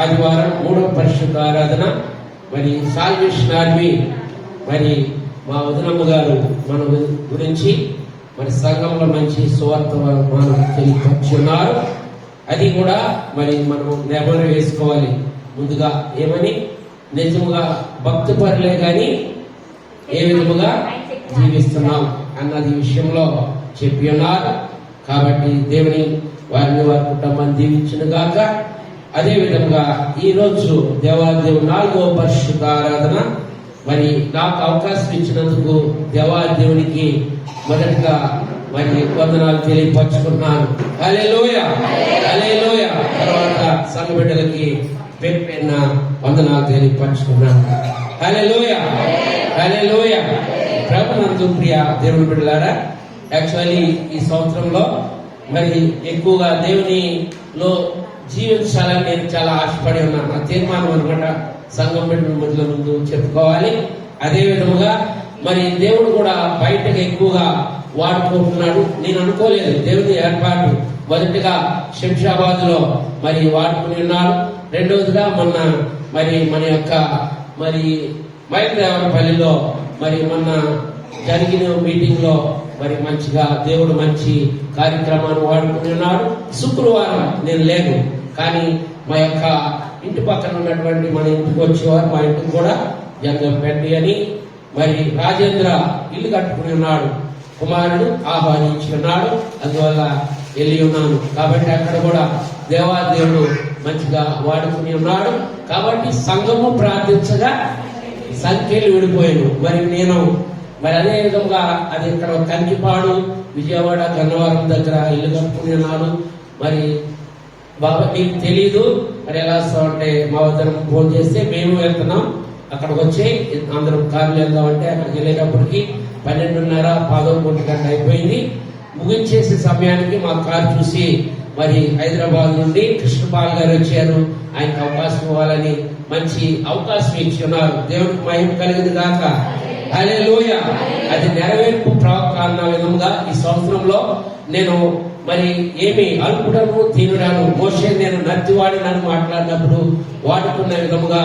ఆదివారం 3వ పరిశుద్ధ ఆరాధన. మరి సాల్వేషన్ ఆర్మీ మరి మా వదినమ్మ గారు మన గురించి మరి సంఘంలో మంచి సువార్త తెలియపరుచున్నారు. అది కూడా మరి మనం నెమరు వేసుకోవాలి. ముందుగా ఏమని, నిజముగా భక్తి పరులే కానీ ఏ విధముగా జీవిస్తున్నాం అన్నది విషయంలో చెప్పి ఉన్నారు. కాబట్టి దేవుని వారిని వారి కుటుంబాన్ని దీవించును గాక. అదే విధంగా ఈ రోజు దేవాదేవుడు 4వ పరిశుద్ధ ఆరాధన. మరి నాకు అవకాశం ఇచ్చినందుకు దేవాదేవునికి మొదటిగా మరి వందనాలు తెలియపరుచుకున్నాను. హల్లెలూయా, హల్లెలూయా. తర్వాత సంఘ బిడ్డలకి పేరున వందనాలు తెలియపరుచుకున్నాను. హల్లెలూయా, హల్లెలూయా. ప్రభునందు ప్రియ దేవుని బిడ్డలారా, యాక్చువల్లీ ఈ సంవత్సరంలో మరి ఎక్కువగా దేవునిలో జీవించాలని నేను చాలా ఆశపడి ఉన్నాను. నా తీర్మానం అనమాట. సంఘం బిడ్డల మధ్యలో ముందు చెప్పుకోవాలి. అదే విధముగా మరి దేవుడు కూడా బయటకు ఎక్కువగా వాడుకుంటున్నాడు. నేను అనుకోలేదు. దేవుని ఏర్పాటు మొదటిగా శంషాబాద్ లో మరి వాడుకుని ఉన్నారు. రెండవదిగా మొన్న మరి మన యొక్క మరి మైలదేవరపల్లిలో మరి మొన్న జరిగిన మీటింగ్ లో మరి మంచిగా దేవుడు మంచి కార్యక్రమాన్ని వాడుకుని ఉన్నాడు. శుక్రవారం నేను లేను, కానీ మా యొక్క ఇంటి పక్కన ఉన్నటువంటి మన ఇంటికి వచ్చేవారు మా ఇంటికి కూడా జంగంపేట అని మరి రాజేంద్ర ఇల్లు కట్టుకుని ఉన్నాడు. కుమారుడు ఆహ్వానించి ఉన్నాడు. అందువల్ల వెళ్ళి ఉన్నాను. కాబట్టి అక్కడ కూడా దేవాదేవుడు మంచిగా వాడుకుని ఉన్నాడు. కాబట్టి సంఘము ప్రార్థించగా సంఖ్యలు విడిపోయాను. మరి నేను మరి అదే విధంగా అది ఇక్కడ కంకిపాడు విజయవాడ గన్నవరం దగ్గర ఇల్లు కట్టుకుని ఉన్నాను. మరి బాబా నీకు తెలీదు మరి ఎలా వస్తామంటే మా వద్ద ఫోన్ చేస్తే మేము వెళ్తున్నాం, అక్కడికి వచ్చి అందరం కార్లు వెళ్దామంటే అక్కడికి వెళ్ళేటప్పటికి 12:30 11 గంట అయిపోయింది. ముగించేసే సమయానికి మా కారు చూసి మరి హైదరాబాద్ నుండి కృష్ణపాల్ గారు వచ్చారు. ఆయనకు అవకాశం ఇవ్వాలని మంచి అవకాశం ఇచ్చి ఉన్నారు. దేవుడికి మహిమ కలిగింది గాక. హల్లెలూయా. అది నెరవేర్పు ప్రవక్త అన్న విధంగా ఈ సంవత్సరంలో నేను మరి ఏమి అల్పుడను తీనుడాను, మోషే నేను నత్తివాడినని మాట్లాడినప్పుడు వాడుకున్న విధముగా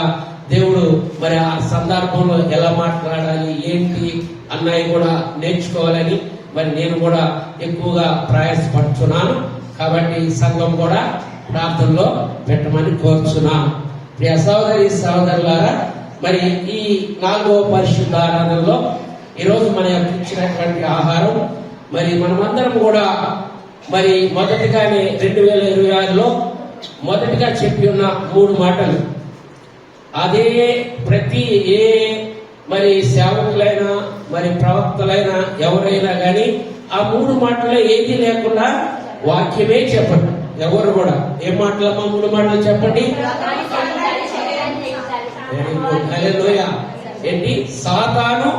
దేవుడు మరి ఆ సందర్భంలో ఎలా మాట్లాడాలి ఏంటి అన్నవి కూడా నేర్చుకోవాలని మరి నేను కూడా ఎక్కువగా ప్రయాసపడుతున్నాను. కాబట్టి సంఘం కూడా ప్రార్థనలో పెట్టమని కోరుచున్నాను. ప్రియ సహోదరి సహోదరులారా, మరి ఈ 4వ పరిశుద్ధ ఆరాధనలో ఈరోజు మన యొక్క ఇచ్చినటువంటి ఆహారం మరి మనమందరం కూడా మరి మొదటిగానే 2026లో మొదటిగా చెప్పి ఉన్న 3 మాటలు. అదే ప్రతి ఏ మరి సేవకులైనా మరి ప్రవక్తలైనా ఎవరైనా కానీ ఆ 3 మాటలు ఏది లేకుండా వాక్యమే చెప్పండి. ఎవరు కూడా ఏ మాటలమ్మా 3 మాటలు చెప్పండి. హల్లెలూయా. ఏంటి? సాతాను,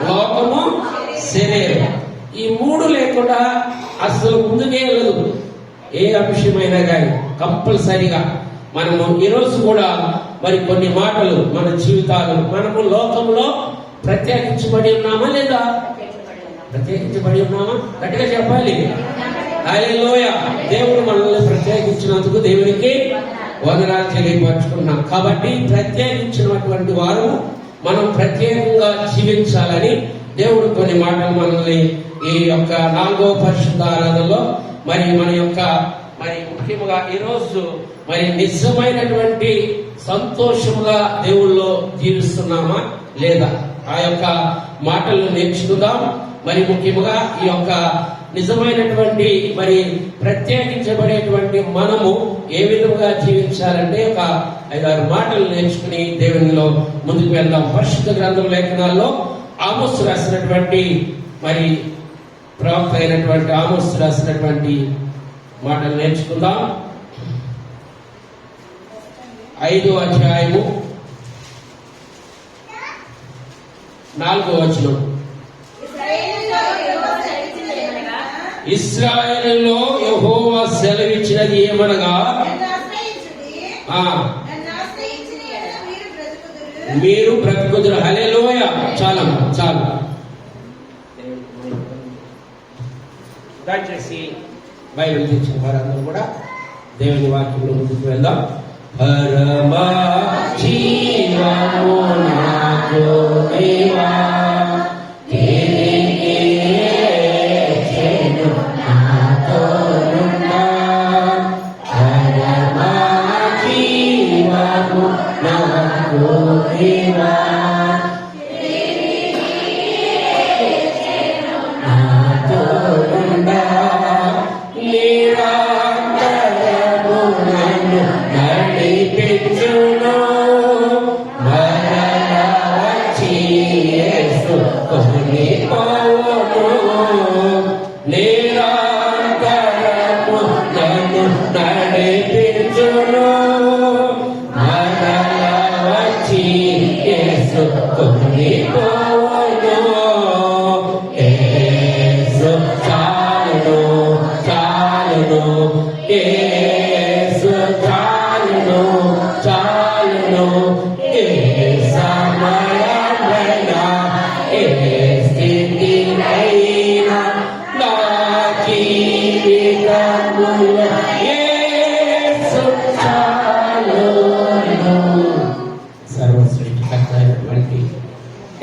లోకము, శరీరం. ఈ 3 లేకుండా అసలు ముందుకే వెళ్ళదు ఏ అంశమైనా కానీ. కంపల్సరిగా మనము ఈరోజు కూడా మరి కొన్ని మాటలు మన జీవితాలు మనము లోకంలో ప్రత్యేకించబడి ఉన్నామా లేదా? ప్రత్యేకించబడి ఉన్నామా? గట్టిగా చెప్పాలి. హల్లెలూయా. దేవుడు మనల్ని ప్రత్యేకించినందుకు దేవునికి వందనాలు తెలియపరుచుకున్నాం. కాబట్టి ప్రత్యేకించినటువంటి వారు మనం ప్రత్యేకంగా జీవించాలని దేవుడు కొన్ని మాటలు మనల్ని ఈ యొక్క 4వ పరిశుద్ధ ఆరాధనలో మరి మన యొక్క మరి ముఖ్యంగా ఈరోజు మరి నిజమైనటువంటి సంతోషముగా దేవుళ్ళో జీవిస్తున్నామా లేదా ఆ యొక్క మాటలు నేర్చుకుందాం. మరి ముఖ్యంగా ఈ యొక్క నిజమైనటువంటి మరి ప్రత్యేకించబడేటువంటి మనము ఏ విధంగా జీవించాలంటే ఒక 5-6 మాటలు నేర్చుకుని దేవునిలో ముందుకు వెళ్దాం. పరిశుద్ధ గ్రంథం లేఖనాల్లో ఆమోస్ రాసినటువంటి మరి ప్రవక్త అయినటువంటి ఆమోస్ రాసినటువంటి మాటలు నేర్చుకుందాం. 5వ అధ్యాయము 4వ వచనం. ఇశ్రాయేలులో యెహోవా సెలవిచ్చినది ఏమనగా మీరు బ్రతుకుదురు. హల్లెలూయా. చాలు చాలు. దయచేసి బైబిల్ తెచ్చిన వారందరూ కూడా దేవుని వాక్యంలో ముందుకు వెళ్దాం. పరమా జీవము నాకు నీవా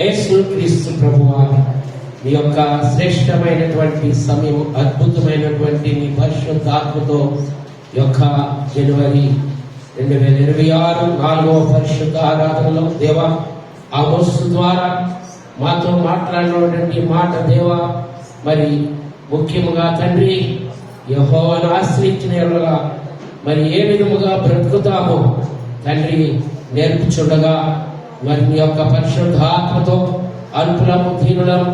యేసుక్రీస్తు ప్రభువా, మీ యొక్క శ్రేష్టమైనటువంటి సమయం, అద్భుతమైనటువంటి మీ పరిశుద్ధాత్మతో యొక్క జనవరి 2026 4వ పరిశుద్ధ ఆరాధనలో దేవా, ఆమోసు ద్వారా మాతో మాట్లాడినటువంటి మాట దేవా, మరి ముఖ్యముగా తండ్రి యెహోవాను ఆశ్రయించిన యెడల మరి ఏ విధముగా బ్రతుకుతామో తండ్రి నేర్పుచుండగా, మరి మీ యొక్క పరిశుద్ధాత్మతో అల్పులము దీనులము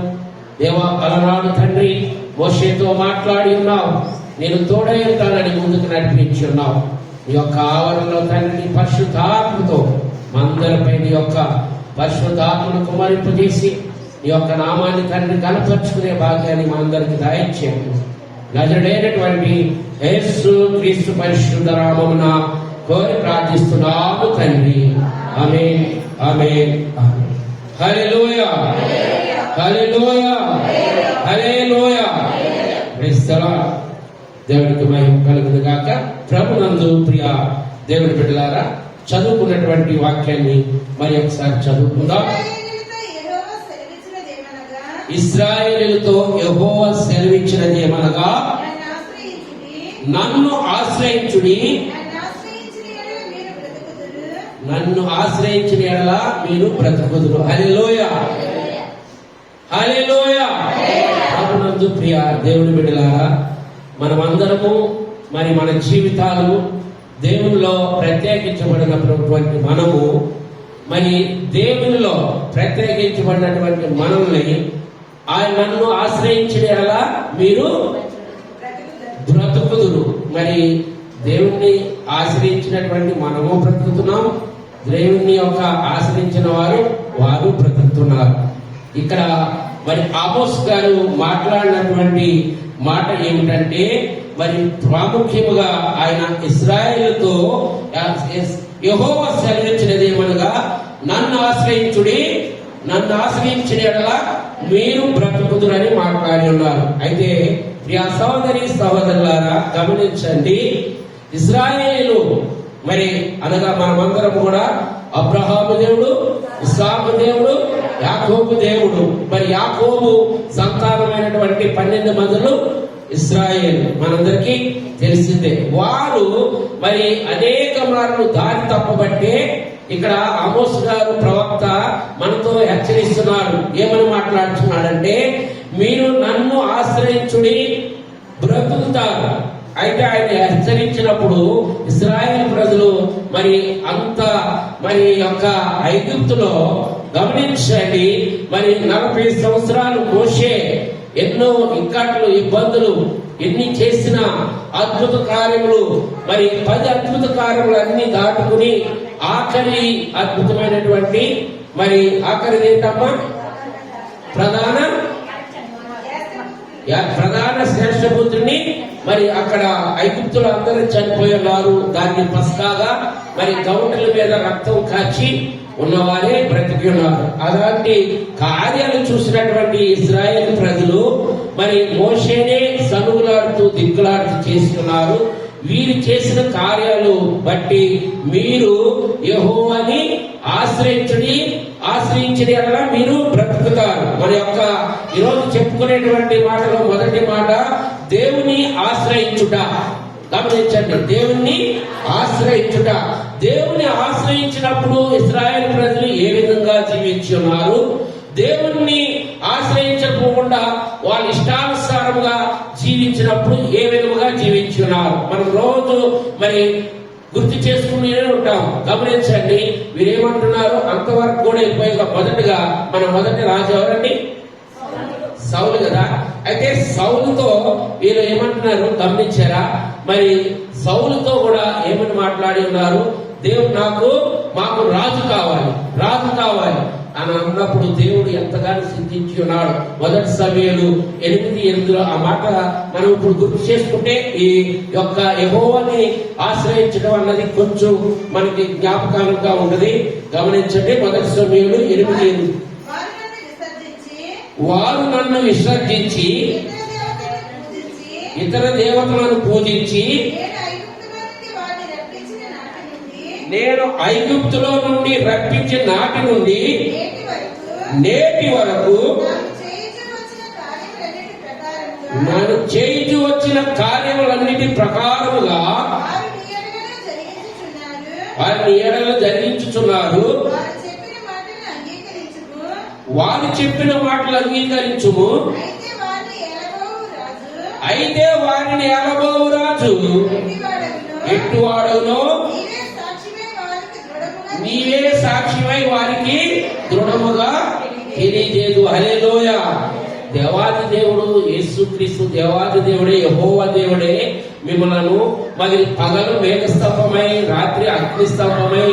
దేవా, అలనాడు తండ్రి మోషేతో మాట్లాడి ఉన్నావు, నేను తోడై ఉంటానని ముందుకు నడిపించి ఉన్నావు. మీ యొక్క ఆవరణలో తండ్రి పరిశుద్ధాత్మతో మందరిపై నీ యొక్క పరిశుద్ధాత్మను కుమరింపజేసి నీ యొక్క నామాన్ని తండ్రి కనపరుచుకునే భాగ్యాన్ని మా అందరికి దయచేయండి. నజరుడైనటువంటి యేసుక్రీస్తు పరిశుద్ధ నామమున కోరి ప్రార్థిస్తున్నాము తండ్రి. Amen, amen, amen. Hallelujah, hallelujah, hallelujah. Praise the lord. దేవునికి మహిమ కలుగును గాక. ప్రభునందు ప్రియ దేవుని బిడ్డలారా, చదువుకున్నటువంటి వాక్యాన్ని మరి ఒకసారి చదువుకుందాం. ఇశ్రాయేలుతో యెహోవా సెలవిచ్చినది ఏమనగా, నన్ను ఆశ్రయించుడి, నన్ను ఆశ్రయించిన యెడల మీరు బ్రతుకుదురు. హల్లెలూయా, హల్లెలూయా. ప్రభునందు ప్రియ దేవుని బిడ్డలారా, మనమందరము మరి మన జీవితాలు దేవునిలో ప్రత్యేకించబడినటువంటి మనము మరి దేవునిలో ప్రత్యేకించబడినటువంటి మనల్ని ఆయన నన్ను ఆశ్రయించిన యెడల మీరు బ్రతుకుదురు. మరి దేవుణ్ణి ఆశ్రయించినటువంటి మనము బ్రతుకుతున్నాం, దేవుణ్ణి యొక్క ఆశ్రయించిన వారు బ్రతుకుతున్నారు. ఇక్కడ మరి ఆమోస్ గారు మాట్లాడినటువంటి మాట ఏమిటంటే, మరి ప్రాముఖ్యముగా ఆయన ఇశ్రాయేలుతో యెహోవా సెలవిచ్చినది ఏమనగా, నన్ను ఆశ్రయించుడి, నన్ను ఆశ్రయించిన యెడల మీరు బ్రతుకుదురని మాట్లాడి ఉన్నారు. అయితే ప్రియ సహోదరి సహోదరులారా, గమనించండి, ఇశ్రాయేలు మరి అనగా మనమందరం కూడా అబ్రహాము దేవుడు, ఇస్సాకు దేవుడు, యాకోబు దేవుడు. మరి యాకోబు సంతానమైనటువంటి 12 మందులు ఇశ్రాయేల్ మనందరికీ తెలిసిందే. వారు మరి అనేక మార్లు దారి తప్పబట్టే ఇక్కడ ఆమోస్ గారు ప్రవక్త మనతో హెచ్చరిస్తున్నాడు. ఏమని మాట్లాడుతున్నాడంటే, మీరు నన్ను ఆశ్రయించుడి, బ్రతుకుతారు. అయితే ఆయన హెచ్చరించినప్పుడు ఇశ్రాయేల్ ప్రజలు మరి అంత మరి యొక్క ఐగుప్తులో గమనించండి, మరి 40 సంవత్సరాలు మోషే ఎన్నో ఇక్కట్లు, ఇబ్బందులు ఎన్ని చేసిన అద్భుత కార్యములు, మరి 10 అద్భుత కార్యములు అన్ని దాటుకుని ఆఖరి అద్భుతమైనటువంటి మరి ఆఖరిది ఏంటమ్మా, ప్రధాన శ్రేష్ఠపుత్రుని మరి అక్కడ ఐగుప్తులు అందరూ చనిపోయి ఉన్నారు. దాన్ని పస్కాగా మరి గౌండల మీద రక్తం కాచి ఉన్నవారే బ్రతికి ఉన్నారు. అలాంటి కార్యాలు చూసినటువంటి ఇశ్రాయేల్ ప్రజలు మరి మోషేనే సనుగులాడుతూ దిక్కులాడుతూ చేస్తున్నారు. వీరు చేసిన కార్యాలు బట్టి మీరు యెహోవాని ఆశ్రయించడి అనగా మీరు బ్రతుకుతారు. మన యొక్క ఈరోజు చెప్పుకునేటువంటి మాటలో మొదటి మాట దేవుని ఆశ్రయించుట. గమనించండి, దేవుణ్ణి ఆశ్రయించుట. దేవుని ఆశ్రయించినప్పుడు ఇశ్రాయేలు ప్రజలు ఏ విధంగా జీవించి ఉన్నారు, దేవుణ్ణి ఆశ్రయించకుండా వాళ్ళ ఇష్టానుసారంగా జీవించినప్పుడు ఏ విధముగా జీవించి ఉన్నారు మనం రోజు మరి గుర్తు చేసుకునే ఉంటాం. గమనించండి, వీరేమంటున్నారు అంతవరకు కూడా వెళ్ళిపోయాక మొదటిగా మన మొదటి రాజు ఎవరండి? సౌలు కదా. అయితే సౌలుతో వీళ్ళు ఏమంటున్నారు గమనించారా? మరి సౌలుతో కూడా ఏమని మాట్లాడి ఉన్నారు? దేవుడు మాకు రాజు కావాలి అని అన్నప్పుడు దేవుడు ఎంతగానో సిద్ధించి ఉన్నాడు. మొదటి సమయాలు 8:8 ఆ మాట మనం ఇప్పుడు గుర్తు చేసుకుంటే ఈ యొక్క యెహోవాని ఆశ్రయించడం అన్నది కొంచెం మనకి జ్ఞాపకాలుగా ఉన్నది. గమనించండి, మొదటి సమయాలు 8:8 వారు నన్ను విసర్జించి ఇతర దేవతలను పూజించి నేను ఐగుప్తులో నుండి రప్పించిన నాటి నుండి నేటి వరకు నేను చేయించు వచ్చిన కార్యములన్నిటి ప్రకారముగా వారిని ఏడలో జరిగించుచున్నారు. వారు చెప్పిన మాటలు అంగీకరించుము. అయితే వారిని ఏలబోవు రాజు ఎట్టువాడవునో నీవే సాక్షివై వారికి దృఢముగా తెలియజేదు. హల్లెలూయా. దేవాది దేవుడు యేసుక్రీస్తు దేవాది దేవుడే, యెహోవా దేవుడే మిమ్మలను మరి పగలు మేఘస్తంభమై రాత్రి అగ్నిస్తంభమై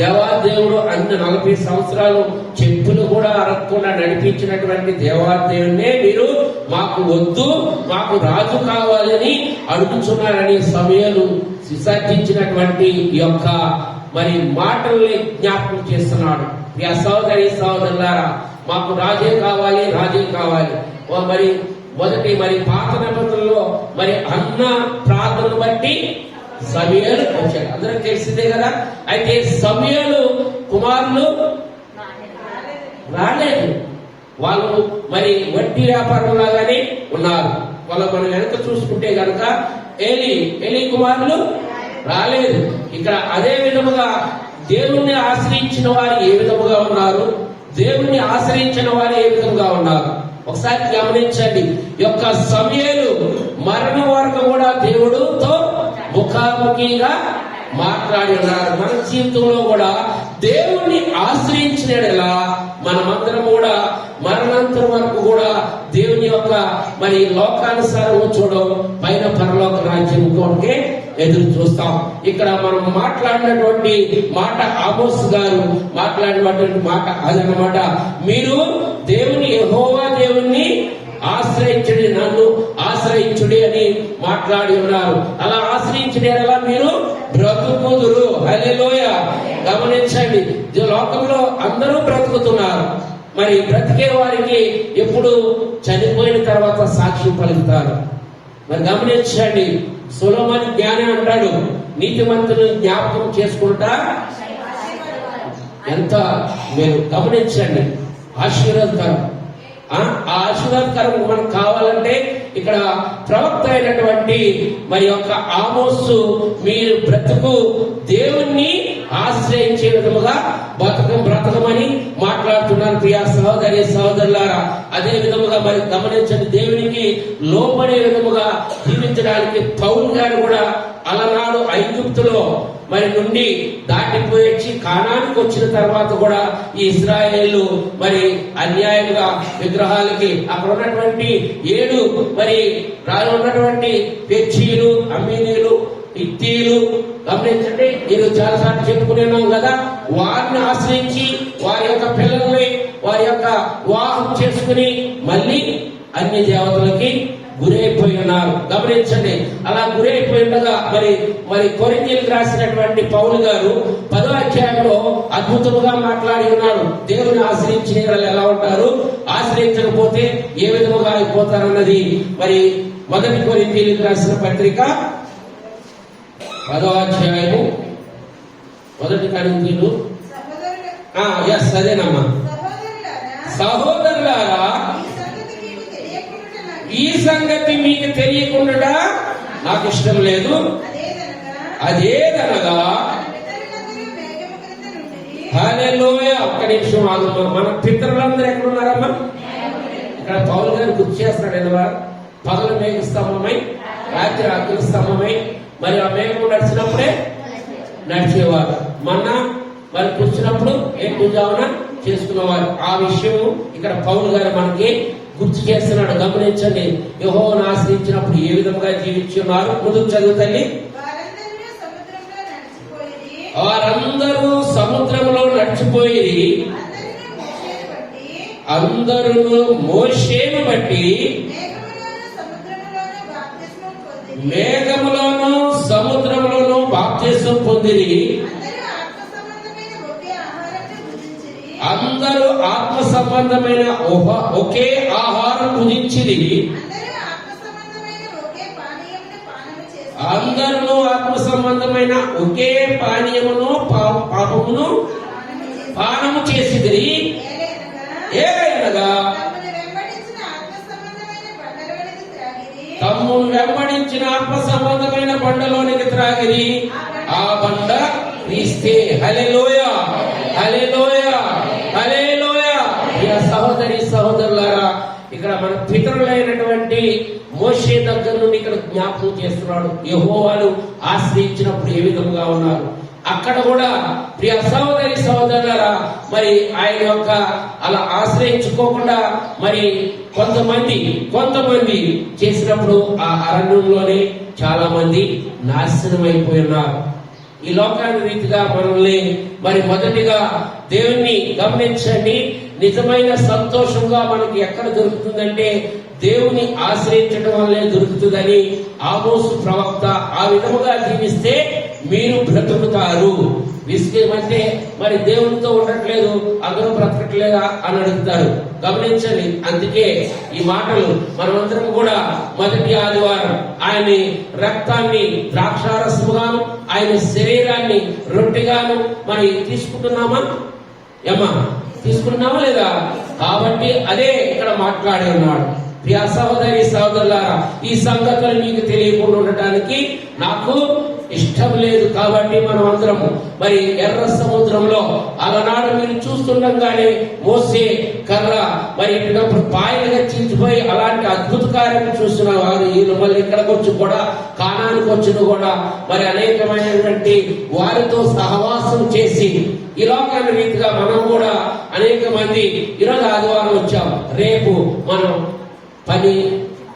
దేవాది దేవుడు అన్ని 40 సంవత్సరాలు చెప్పులు కూడా అరగకుండా నడిపించినటువంటి దేవాది దేవుడినే మీరు మాకు వద్దు, మాకు రాజు కావాలని అడుగుతున్నారని సమయాలు విసర్జించినటువంటి యొక్క మరి మాటల్ని జ్ఞాపకం చేస్తున్నాడు. సహోదరులారా, మాకు రాజే కావాలి. మరి పాత నిబంధనలో మరి అన్న ప్రార్థనను బట్టి సమూయేలు వచ్చాడు. అందరికి తెలిసిందే కదా. అయితే సమూయేలు కుమారులు రాలేదు. వాళ్ళు మరి వడ్డీ వ్యాపారం లాగానే ఉన్నారు. మనం వెనక చూసుకుంటే కనుక ఏలీ కుమారులు రాలేదు. ఇక్కడ అదే విధముగా దేవుణ్ణి ఆశ్రయించిన వారు ఏ విధముగా ఉన్నారు, దేవుణ్ణి ఆశ్రయించిన వారు ఏ విధముగా ఉన్నారు ఒకసారి గమనించండి. యొక్క సమూయేలు మరణం వరకు కూడా దేవుడితో ముఖాముఖిగా మాట్లాడి ఉన్నారు. మన జీవితంలో కూడా దేవుణ్ణి ఆశ్రయించినలా మనమందరం కూడా మరణాంతరం వరకు కూడా దేవుని యొక్క మరి లోకానుసారం చూడడం, పైన పరలోక రాజ్యం కోరికే ఎదురు చూస్తాం. ఇక్కడ మనం మాట్లాడినటువంటి మాట ఆమోస్ గారు మాట్లాడినటువంటి మాట అదనమాట. మీరు దేవుని యెహోవా దేవుణ్ణి ఆశ్రయించుడి, నన్ను ఆశ్రయించుడి అని మాట్లాడి ఉన్నారు. అలా ఆశ్రయించడేలా మీరు బ్రతుకుదురు. హల్లెలూయా. గమనించండి, లోకంలో అందరూ బ్రతుకుతున్నారు. మరి బ్రతికే వారికి ఎప్పుడు చనిపోయిన తర్వాత సాక్ష్యం పలుకుతారు. మరి గమనించండి, సొలొమోను జ్ఞాని అంటాడు, నీతిమంతులను జ్ఞాపకం చేసుకుంటా. ఎంత మీరు గమనించండి, ఆశీర్వాదకరం. ఆ ఆశీర్వాదకరం మనకు కావాలంటే ఇక్కడ ప్రవక్త అయినటువంటి మరి యొక్క ఆమోసు మీరు బ్రతుకు దేవుణ్ణి ఆశ్రయించే విధముగా బ్రతకమని మాట్లాడుతున్నారు. ప్రియా సహోదరులారా, అదే విధముగా మరి గమనించండి, దేవునికి లోబడే విధముగా జీవించడానికి పౌలు గారు కూడా అలనాడు ఐగుప్తులో మరి నుండి దాటిపోయి కానానికి వచ్చిన తర్వాత కూడా ఈ ఇశ్రాయేలు మరి అన్యాయంగా విగ్రహాలకి అక్కడ ఉన్నటువంటి 7 మరి ఉన్నటువంటి పెర్షీయులు, అమ్మీనీయులు, హిత్తీయులు గమనించండి, మీరు చాలాసార్లు చెప్పుకునేన్నాం కదా. వారిని ఆశ్రయించి వారి యొక్క పిల్లల్ని వారి యొక్క వివాహం చేసుకుని మళ్ళీ అన్ని దేవతలకి గురైపోయి ఉన్నారు. గమనించండి, అలా గురైపోయిండగా మరి కొరింథీయులకు రాసినటువంటి పౌలు గారు 10వ అధ్యాయంలో అద్భుతముగా మాట్లాడి ఉన్నారు. దేవుని ఆశ్రయించిన వాళ్ళు ఎలా ఉంటారు, ఆశ్రయించకపోతే ఏ విధముగా అయిపోతారన్నది మరి 1 కొరింథీయులకు రాసిన పత్రిక 10వ అధ్యాయము 1 కొరింథీయులు అదేనమ్మా. సహోదరులారా, ఈ సంగతి మీకు తెలియకుండా నాకు ఇష్టం లేదు. అదేదనగా హల్లెలూయా. ఒక్క నిమిషం ఆగమ్మా. మన పితరులందరూ ఎక్కడున్నారమ్మా? ఇక్కడ పౌలు గారు గుర్తు చేస్తున్నాడు. ఎందువల్ల పగలు మేఘ స్తంభమై రాత్రి అగ్ని స్తంభమై మరి ఆ మేఘం నడిచినప్పుడే నడిచేవారు. మొన్న మరి కూర్చున్నప్పుడు ఏం పూజావన చేసుకునేవారు. ఆ విషయం ఇక్కడ పౌలు గారు మనకి గుర్తు చేస్తున్నాడు. గమనించండి. యెహోవాను ఆశ్రయించినప్పుడు ఏ విధంగా జీవించున్నారు. ముందు చదువుతండి. వారందరూ సముద్రంలో నడిచిపోయి అందరూ మోషేను బట్టి మేఘములోను సముద్రంలోను బాప్తిసం పొందిరి. అందరూ ఆత్మ సంబంధమైన ఒకే ఆహారం భుజించిరి. అందరూ ఆత్మ సంబంధమైన ఒకే పానీయమును పాపమును పానము చేసిదిరి. ఏలైనగా తమ్మును వెంబడించిన ఆత్మ సంబంధమైన బండలోనికి త్రాగిరి. ఆ బండ క్రీస్తే. హల్లెలూయా, హల్లెలూయా, హల్లెలూయా. సహోదరి సహోదరులారా, ఇక్కడ మన పితరులైనటువంటి మోషే దగ్గర నుండి ఇక్కడ జ్ఞాపకం చేస్తున్నాడు. యెహోవాను ఆశ్రయించినప్పుడు ఏ విధంగా ఉన్నారు. అక్కడ కూడా ప్రియ సహోదరి సహోదరులారా, మరి ఆయన యొక్క అలా ఆశ్రయించుకోకుండా మరి కొంతమంది చేసినప్పుడు ఆ అరణ్యంలోనే చాలా మంది నాశనం అయిపోయి ఉన్నారు. ఈ లోకాన్ని రీతిగా మనల్ని మరి మొదటిగా దేవుణ్ణి గమనించండి. నిజమైన సంతోషంగా మనకి ఎక్కడ దొరుకుతుందంటే దేవుని ఆశ్రయించడం వల్లే దొరుకుతుందని ఆమోసు ప్రవక్త ఆ విధముగా జీవిస్తే మీరు బ్రతుకుతారు. విశ్వమంటే మరి దేవునితో ఉండట్లేదు, అందరూ బ్రతకట్లేదా అని అడుగుతారు. గమనించండి. అందుకే ఈ మాటలు మనమందరం కూడా మొదటి ఆదివారం ఆయన రక్తాన్ని ద్రాక్షారసముగాను ఆయన శరీరాన్ని రొట్టెగాను మరి తీసుకుంటున్నామా? ఏమా తీసుకుంటున్నామా లేదా? కాబట్టి అదే ఇక్కడ మాట్లాడి ఉన్నాడు. ప్రియ సహోదరి సహోదరులారా, ఈ సంగతులు మీకు తెలియకుండా ఉండటానికి నాకు ఇష్టం లేదు. కాబట్టి మనం అందరము మరి ఎర్ర సముద్రంలో అలనాడు మీరు చూస్తుండగానే మోసే కర్ర మరి ఇటున్నప్పుడు పాయలుగా చించిపోయి అలాంటి అద్భుత కార్యం చూస్తున్న వారు వీళ్ళు మళ్ళీ ఇక్కడికి వచ్చి కూడా కానానికి వచ్చిన కూడా మరి అనేకమైనటువంటి వారితో సహవాసం చేసి ఈ లోకాన్ని రీతిగా మనం కూడా అనేక మంది ఈరోజు ఆదివారం వచ్చాం. రేపు మనం పని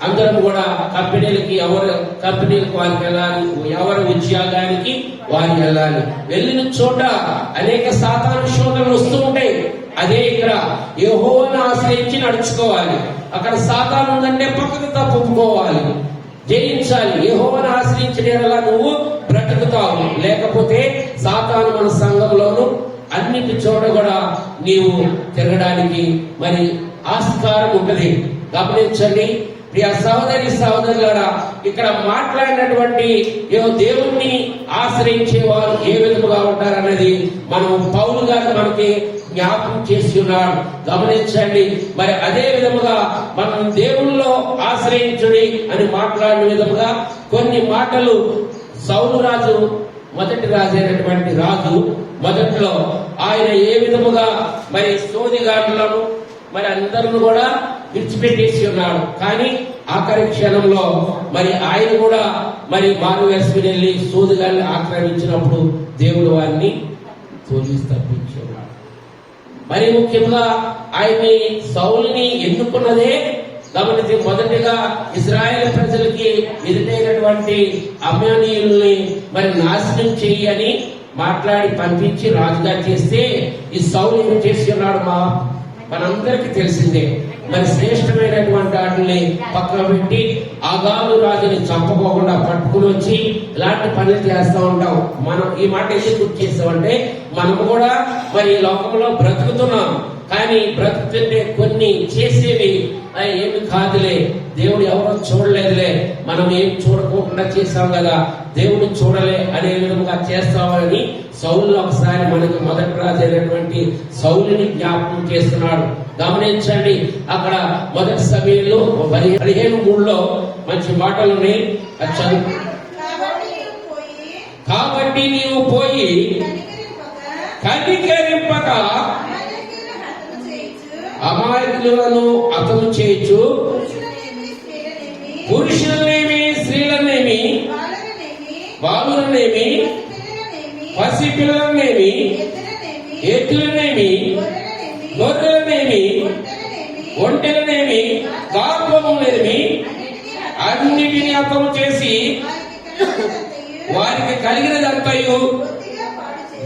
అందరం కూడా కంపెనీలకి వారికి వెళ్ళాలి, ఎవరి ఉద్యోగానికి వారికి వెళ్ళాలి. వెళ్ళిన చోట అనేక సాతాను శోధనలు వస్తూ ఉంటాయి. అదే ఇక్కడ యెహోవాను ఆశ్రయించి నడుచుకోవాలి. అక్కడ సాతాను ఉందంటే పక్కకు తప్పుకోవాలి, జయించాలి. యెహోవాను ఆశ్రయించిన నువ్వు బ్రతుకుతావు. లేకపోతే సాతాను మన సంఘంలోను అన్నిటి చోట కూడా నీవు తిరగడానికి మరి ఆస్కారం ఉంటుంది. గమనించండి ప్రియ సహోదరి సహోదరులారా, ఇక్కడ మాట్లాడినటువంటి దేవుణ్ణి ఆశ్రయించే వారు ఏ విధముగా ఉంటారన్నది మనం పౌలు గారు మనకి జ్ఞాపకం చేసి ఉన్నాడు. గమనించండి. మరి అదే విధముగా మనం దేవుల్లో ఆశ్రయించుడి అని మాట్లాడిన విధముగా కొన్ని మాటలు సౌలు రాజు, మొదటి రాజు అయినటువంటి రాజు మొదట్లో ఆయన ఏ విధముగా మరి సోదిగాడులను మరి అందరిని కూడా విడిచిపెట్టేసి ఉన్నాడు. కానీ ఆఖరి క్షణంలో మరి ఆయన కూడా మరి మారు వేసుకుని వెళ్ళి సోదిగాన్ని ఆక్రమించినప్పుడు దేవుడు వారిని తోలిసి తప్పించున్నాడు. మరి ముఖ్యంగా ఆయన్ని సౌలుని ఎన్నుకున్నదే గమనించి మొదటిగా ఇశ్రాయేల్ ప్రజలకి ఎదుటైనటువంటి అమ్మోనీయుల్ని మరి నాశనం చెయ్యని మాట్లాడి పంపించి రాజుగా చేస్తే ఈ సౌలు ఏం చేసి ఉన్నాడు మనందరికి తెలిసిందే. మరి శ్రేష్టమైనటువంటి వాటిని పక్కన పెట్టి ఆగాగు రాజుని చంపకోకుండా పట్టుకుని వచ్చి ఇలాంటి పనులు చేస్తూ ఉంటాం. మనం ఈ మాట ఎందుకు గుర్తు చేస్తామంటే మనం కూడా మరి ఈ లోకంలో బ్రతుకుతున్నాం. కానీ బ్రతుకుతుంటే కొన్ని చేసేవి ఏమి కాదులే, దేవుడు ఎవరో చూడలేదులే, మనం ఏం చూడకోకుండా చేస్తాం కదా, దేవుడు చూడలే అనే విధంగా చేస్తామని సౌలు ఒకసారి మనకు మొదటి రాజు అయినటువంటి సౌలుని జ్ఞాపకం చేస్తున్నాడు. గమనించండి, అక్కడ మొదటి సమయంలో 15:3 మంచి మాటలు ఉన్నాయి. కాబట్టి నీవు పోయి కనికరింపక అమాయకులను హతము చేయొచ్చు, పురుషులనేమి స్త్రీలనేమి బాలులనేమి పసిపిల్లలనేమి ఎద్దులనేమి గొర్రెలనేమి ఒంటెలనేమి గార్భములనేమి అన్నిటినీ హతము చేసి వారికి కలిగినదంతయు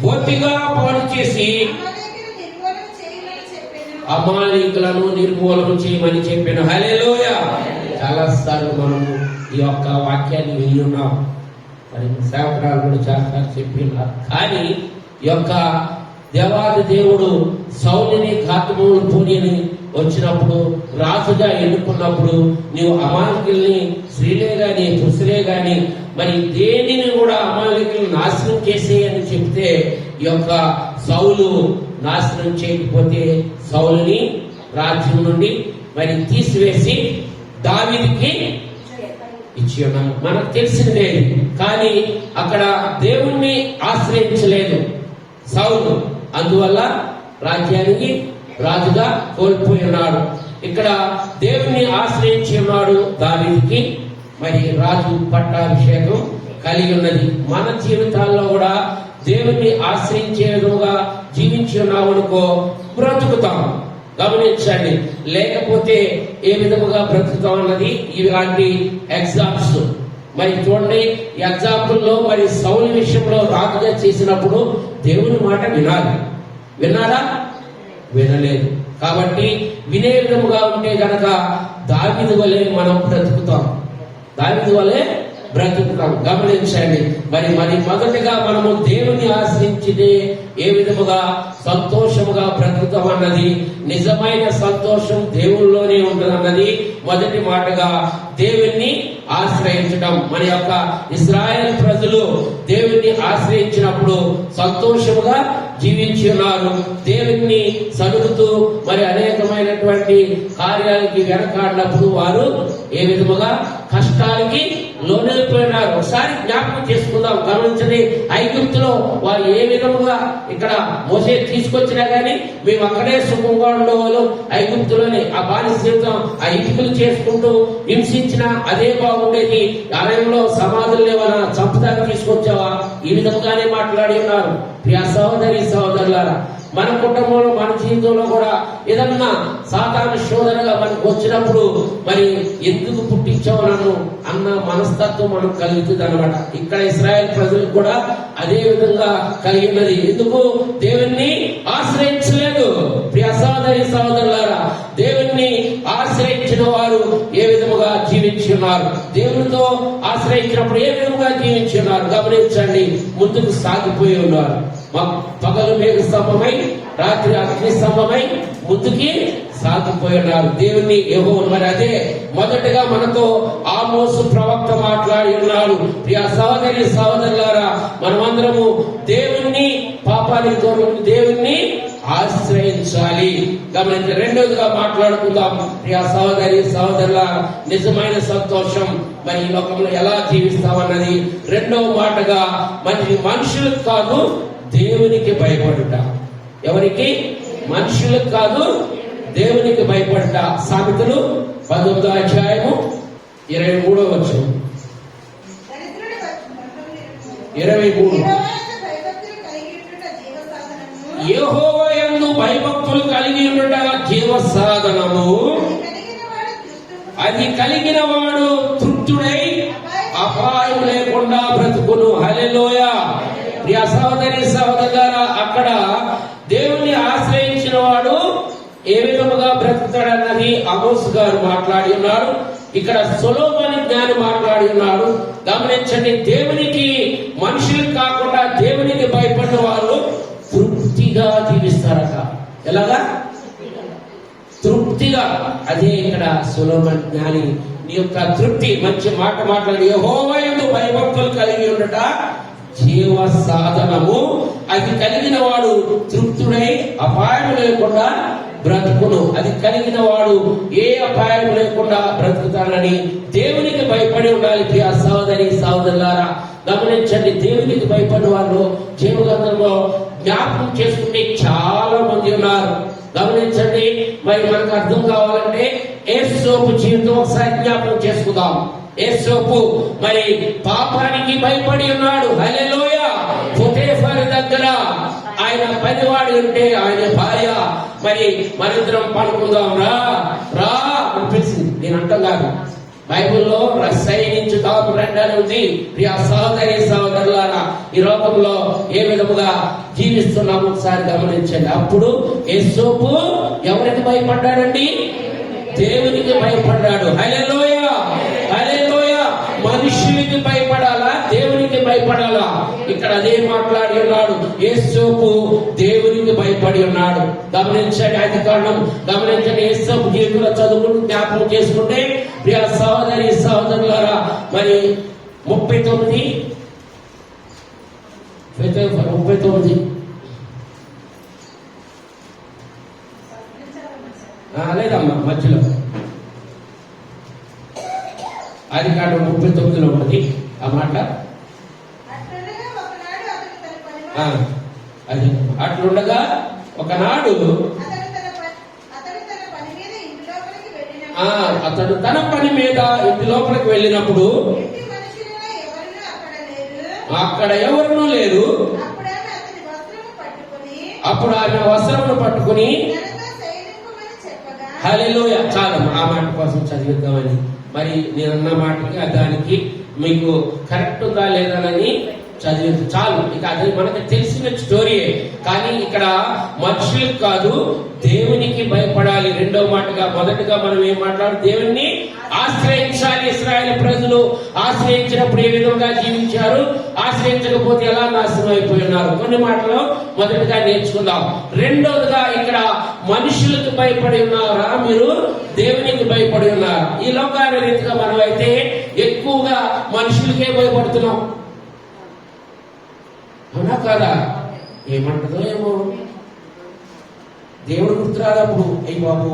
బొత్తిగా పాడు చేసి అమాయకులను నిర్మూలన చేయమని చెప్పాను. హల్లెలూయా. చాలా సార్లు మనము ఈ యొక్క వాక్యాన్ని విని ఉన్నాం, మరి సేవకురాలు కూడా చాలా చెప్పినారు. కానీ ఈ యొక్క దేవాది దేవుడు సౌలుని ఘాతములు పూనిని వచ్చినప్పుడు రాజుగా ఎన్నుకున్నప్పుడు నీవు అమాయకుల్ని స్త్రీలే గాని పురుషులే గాని మరి దేనిని కూడా అమాయకుల్ని నాశనం చేసే అని చెప్తే ఈ యొక్క సౌలు నాశనం చేయకపోతే సౌలుని రాజ్యం నుండి మరి తీసివేసి దావీదుకి ఇచ్చి ఉన్నాను. మనకు తెలిసిందే. కానీ అక్కడ దేవుణ్ణి ఆశ్రయించలేదు సౌలు, అందువల్ల రాజ్యానికి రాజుగా కోల్పోయి ఉన్నాడు. ఇక్కడ దేవుణ్ణి ఆశ్రయించి ఉన్నాడు దావీదుకి మరి రాజు పట్టాభిషేకం కలిగి ఉన్నది. మన జీవితాల్లో కూడా దేవుణ్ణి ఆశ్రయించే విధంగా జీవించి ఉన్నామనుకో బ్రతుకుతాం. గమనించండి, లేకపోతే ఏ విధముగా బ్రతుకుతాం అన్నది ఇలాంటి ఎగ్జాంపుల్స్. మరి చూడండి, ఎగ్జాంపుల్లో మరి సౌలు విషయంలో రాజుగా చేసినప్పుడు దేవుని మాట వినాలి. విన్నారా? వినలేదు. కాబట్టి వినే విధముగా ఉంటే గనక దావీదు వలె మనం బ్రతుకుతాం, దావీదు వలె బ్రతుకుతాం. గమనించండి, మరి మొదటిగా మనము దేవుని ఆశ్రయించితే ఏ విధముగా సంతోషముగా బ్రతుకుతాం అన్నది, నిజమైన సంతోషం దేవుల్లోనే ఉంటుందన్నది మొదటి మాటగా దేవుణ్ణి ఆశ్రయించడం. మన యొక్క ఇశ్రాయేలు ప్రజలు దేవుణ్ణి ఆశ్రయించినప్పుడు సంతోషముగా జీవించి ఉన్నారు. దేవుణ్ణి సలుగుతూ మరి అనేకమైనటువంటి కార్యాలకి వెనకాడినప్పుడు వారు ఏ విధముగా కష్టాలకి లోనైపోయినారు. ఒకసారి జ్ఞాపకం చేసుకుందాం. గమనించండి, ఐగుప్తులో వారు ఏ విధముగా ఇక్కడ మోసే తీసుకొచ్చినా గానీ మేము అక్కడే సుఖంగా ఉండేవాళ్ళు. ఐగుప్తులోనే ఆ బానిస జీవితం ఆ ఇటుకలు చేసుకుంటూ హింసించిన అదే బాగుండేది. ఆలయంలో సమాధులు లేవనా, చంపుదాన్ని తీసుకొచ్చావా, ఈ విధంగానే మాట్లాడి ఉన్నారు. ప్రియ సహోదరి సహోదరులారా, మన కుటుంబంలో మన జీవితంలో కూడా ఏదన్నా సాతాను శోధనగా మనకు వచ్చినప్పుడు మరి ఎందుకు పుట్టించావు నన్ను అన్న మనస్తత్వం మనకు కలుగుతుంది అనమాట. ఇక్కడ ఇశ్రాయేల్ ప్రజలకు కూడా అదే విధంగా కలిగినది. ఎందుకు దేవుణ్ణి ఆశ్రయించలేదు? ప్రియ సహోదరి సహోదరులారా, దేవుణ్ణి ఆశ్రయించిన వారు ఏ విధముగా జీవించి ఉన్నారు, దేవునితో ఆశ్రయించినప్పుడు ఏ విధముగా జీవించి ఉన్నారు గమనించండి. ముందుకు సాగిపోయి ఉన్నారు. పగలు మేఘ స్తంభమై రాత్రి అగ్ని స్తంభమై ముందుకి సాగిపోయి ఉన్నారు. దేవుణ్ణి యెహోవా మరి అదే మొదటగా మనతో ఆమోసు ప్రవక్త మాట్లాడి ఉన్నారు. ప్రియ సహోదరి సహోదరులారా, మనమందరము దేవుణ్ణి పాపానికి దూరం దేవుణ్ణి ఆశ్రయించాలి. గమనించి రెండోదిగా మాట్లాడుకుందాం. ప్రియ సహోదరి సహోదరుల, నిజమైన సంతోషం మరి ఈ లోకంలో ఎలా జీవిస్తామన్నది రెండవ మాటగా మరి మనుషులకు కాదు దేవునికి భయపడుట. ఎవరికి? మనుషులకు కాదు దేవునికి భయపడుట. సామెతలు 19వ అధ్యాయము 23వ వచనం. 23 యెహోవా యందు భయభక్తులు కలిగి ఉండుట జీవ సాధనము, అది కలిగిన వాడు తృప్తుడై అపాయం లేకుండా బ్రతుకును. హల్లెలూయా. ప్రియ సహోదరి సహోదరులారా, అక్కడ దేవుణ్ణి ఆశ్రయించిన వాడు ఏ విధముగా బ్రతుకుతాడన్నది ఆమోసు గారు మాట్లాడి ఉన్నారు. ఇక్కడ సొలొమోను జ్ఞాని మాట్లాడి ఉన్నాడు. గమనించండి, దేవునికి మనుషులకు కాకుండా దేవునికి భయపడిన వారు తృప్తిగా జీవిస్తారట. ఎలాగా? తృప్తిగా. అదే ఇక్కడ సొలొమోను జ్ఞాని నీ యొక్క తృప్తి. మంచి మాట మాట్లాడి యెహోవా యందు భయభక్తులు కలిగి ఉండట జీవ సాధనము. అది కలిగిన వాడు తృప్తుడై అపాయం లేకుండా బ్రతుకును. అది కలిగిన వాడు ఏ అపాయం లేకుండా బ్రతుకుతానని దేవునికి భయపడి ఉండాలి. ప్రియ సహోదరి సహోదరులారా గమనించండి, దేవునికి భయపడిన వాళ్ళు జీవగ్రంథంలో జ్ఞాపకం చేసుకుంటే చాలా మంది ఉన్నారు. గమనించండి, మరి మనకు అర్థం కావాలంటే యేసోపు జీవితం ఒకసారి జ్ఞాపకం చేసుకుందాం. యేసోపు మరి పాపానికి భయపడి ఉన్నాడు. హల్లెలూయా. పొతీఫరు దగ్గర ఆయన పనివాడు ఉంటే ఆయన భార్య మరి మనిద్దరం పడుకుందాం రా రా అనిపించింది. నేను అంటాం కాదు, బైబుల్లో రసైనించు తాము రండి అని ఉంది. ప్రియ సహోదరి సహోదరులారా ఈ లోకంలో ఏ విధముగా జీవిస్తున్నాము ఒకసారి గమనించండి. అప్పుడు యేసోపు ఎవరికి భయపడ్డాడండి? దేవునికి భయపడ్డాడు. హల్లెలూయా హల్లెలూయా. మనుషునికి భయపడాలా దేవునికి భయపడాలా? ఇక్కడ అదే మాట్లాడి ఉన్నాడు. యేసోపు దేవునికి భయపడి ఉన్నాడు. గమనించండి, అది కారణం. గమనించండి, యేసోపు జీవితంలో చదువుకుని జ్ఞాపకం చేసుకుంటే ప్రియ సహోదరి సహోదరులారా మరి 39 లేదమ్మా మధ్యలో అది కాదు 39లో ఉన్నది ఆ మాట. అది అట్లుండగా ఒకనాడు అతడు తన పని మీద ఇంటి లోపలికి వెళ్ళినప్పుడు అక్కడ ఎవరునూ లేరు. అప్పుడు ఆయన వస్త్రమును పట్టుకుని హల్లెలూయా. చాలా ఆ మాట కోసం చదివిద్దామని మరి నేనన్న మాటకి దానికి మీకు కరెక్ట్ ఉందా లేదనని చదివి చాలు. ఇక అది మనకు తెలిసిన స్టోరీయే. కానీ ఇక్కడ మనుషులకు కాదు దేవునికి భయపడాలి. రెండో మాటగా మొదటగా మనం ఏం మాట్లాడు, దేవుణ్ణి ఆశ్రయించాలి. ఇశ్రాయేలు ప్రజలు ఆశ్రయించినప్పుడు ఏ విధంగా జీవించారు, ఆశ్రయించకపోతే ఎలా నాశనం అయిపోయి ఉన్నారు. కొన్ని మాటలు మొదటిగా నేర్చుకుందాం. రెండోదిగా ఇక్కడ మనుషులకు భయపడి ఉన్నారా, మీరు దేవునికి భయపడి ఉన్నారా? ఈ లోకాల రీతిగా మనం అయితే ఎక్కువగా మనుషులకే భయపడుతున్నాం. అవునా కాదా? ఏమంటదో ఏమో దేవుడు గుర్తురాదప్పుడు అయ్యి బాబు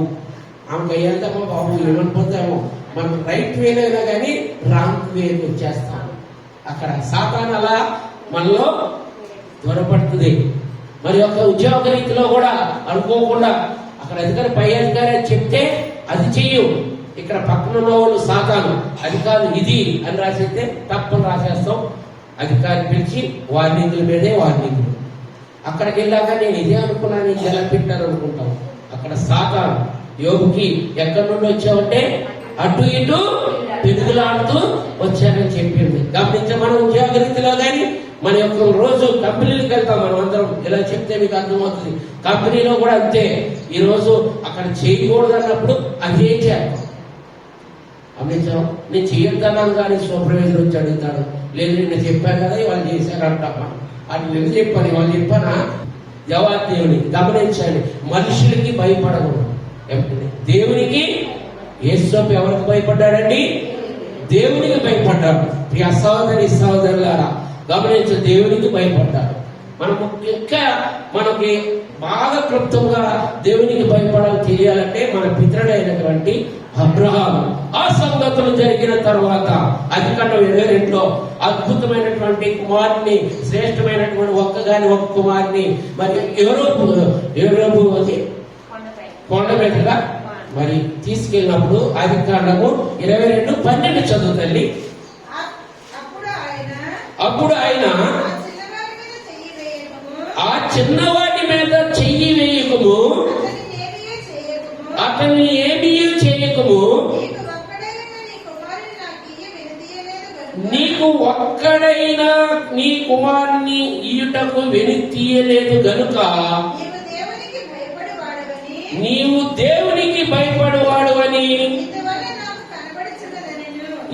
ఆమెకు అయ్యేద్దామో బాబు ఏమనిపోతామో మనం రైట్ వేలైనా కానీ రాంగ్ వేకి వచ్చేస్తాం. అక్కడ సాతాను అలా మనలో త్వరపడుతుంది. మరి ఒక ఉద్యోగ రీతిలో కూడా అనుకోకుండా అక్కడ అధికారి పై అధికారి చెప్తే అది చెయ్యు. ఇక్కడ పక్కన ఉన్న వాళ్ళు సాతాను అది కాదు ఇది అని రాసేస్తే తప్పని రాసేస్తాం. అధికారి పిలిచి వార్నింగుల మీదే వార్నింగులు. అక్కడికి వెళ్ళాక నేను ఇదే అనుకున్నాను, ఇది ఎలా పెట్టాను అనుకుంటాం. అక్కడ సాతాను యోగుకి ఎక్కడి నుండి వచ్చావంటే అటు ఇటు పిడుగులాడుతూ వచ్చానని చెప్పింది. గమనించే మనం ఉద్యోగ రీతిలో కానీ మన యొక్క రోజు కంపెనీలకు వెళ్తాం మనం అందరం. ఇలా చెప్తే మీకు అర్థమవుతుంది. కంపెనీలో కూడా అంతే. ఈ రోజు అక్కడ చేయకూడదు అన్నప్పుడు అదే చేస్తాం. గమనించాం. నేను చేయొద్దన్నాను కానీ సూపర్వైజర్ వచ్చి అడుగుతాడు, లేదు నేను చెప్పాను కదా వాళ్ళు చేశారంటామా, అది నేను చెప్పాను వాళ్ళు చెప్పానా జవాబు దేవుని. గమనించండి, మనుషులకి భయపడకూడదు. దేవునికి యేసోపు ఎవరికి భయపడ్డాడండి? దేవునికి భయపడ్డాడు. ప్రియ సహోదరి సహోదరులారా గమనించు, దేవునికి భయపడ్డాడు. మనకు ఇంకా మనకి బాగా క్లుప్తంగా దేవునికి భయపడాలి తెలియాలంటే మన పితరుడైనటువంటి అబ్రహాము ఆ సంగతులు జరిగిన తర్వాత అధికంగా 22లో అద్భుతమైనటువంటి కుమారుని, శ్రేష్టమైనటువంటి ఒక్క కుమారుని మరి ఎవరో కొండ మీదగా మరి తీసుకెళ్ళినప్పుడు అధికారము 22:12 చదువు తల్లి. అప్పుడు ఆయన ఆ చిన్నవాడి మీద చెయ్యి వేయకము, అతన్ని ఏమీ చేయకము, నీకు ఒక్కడైనా నీ కుమారుని ఈయుటకు వెనుతీయలేదు గనుక నీవు దేవునికి భయపడవాడు అని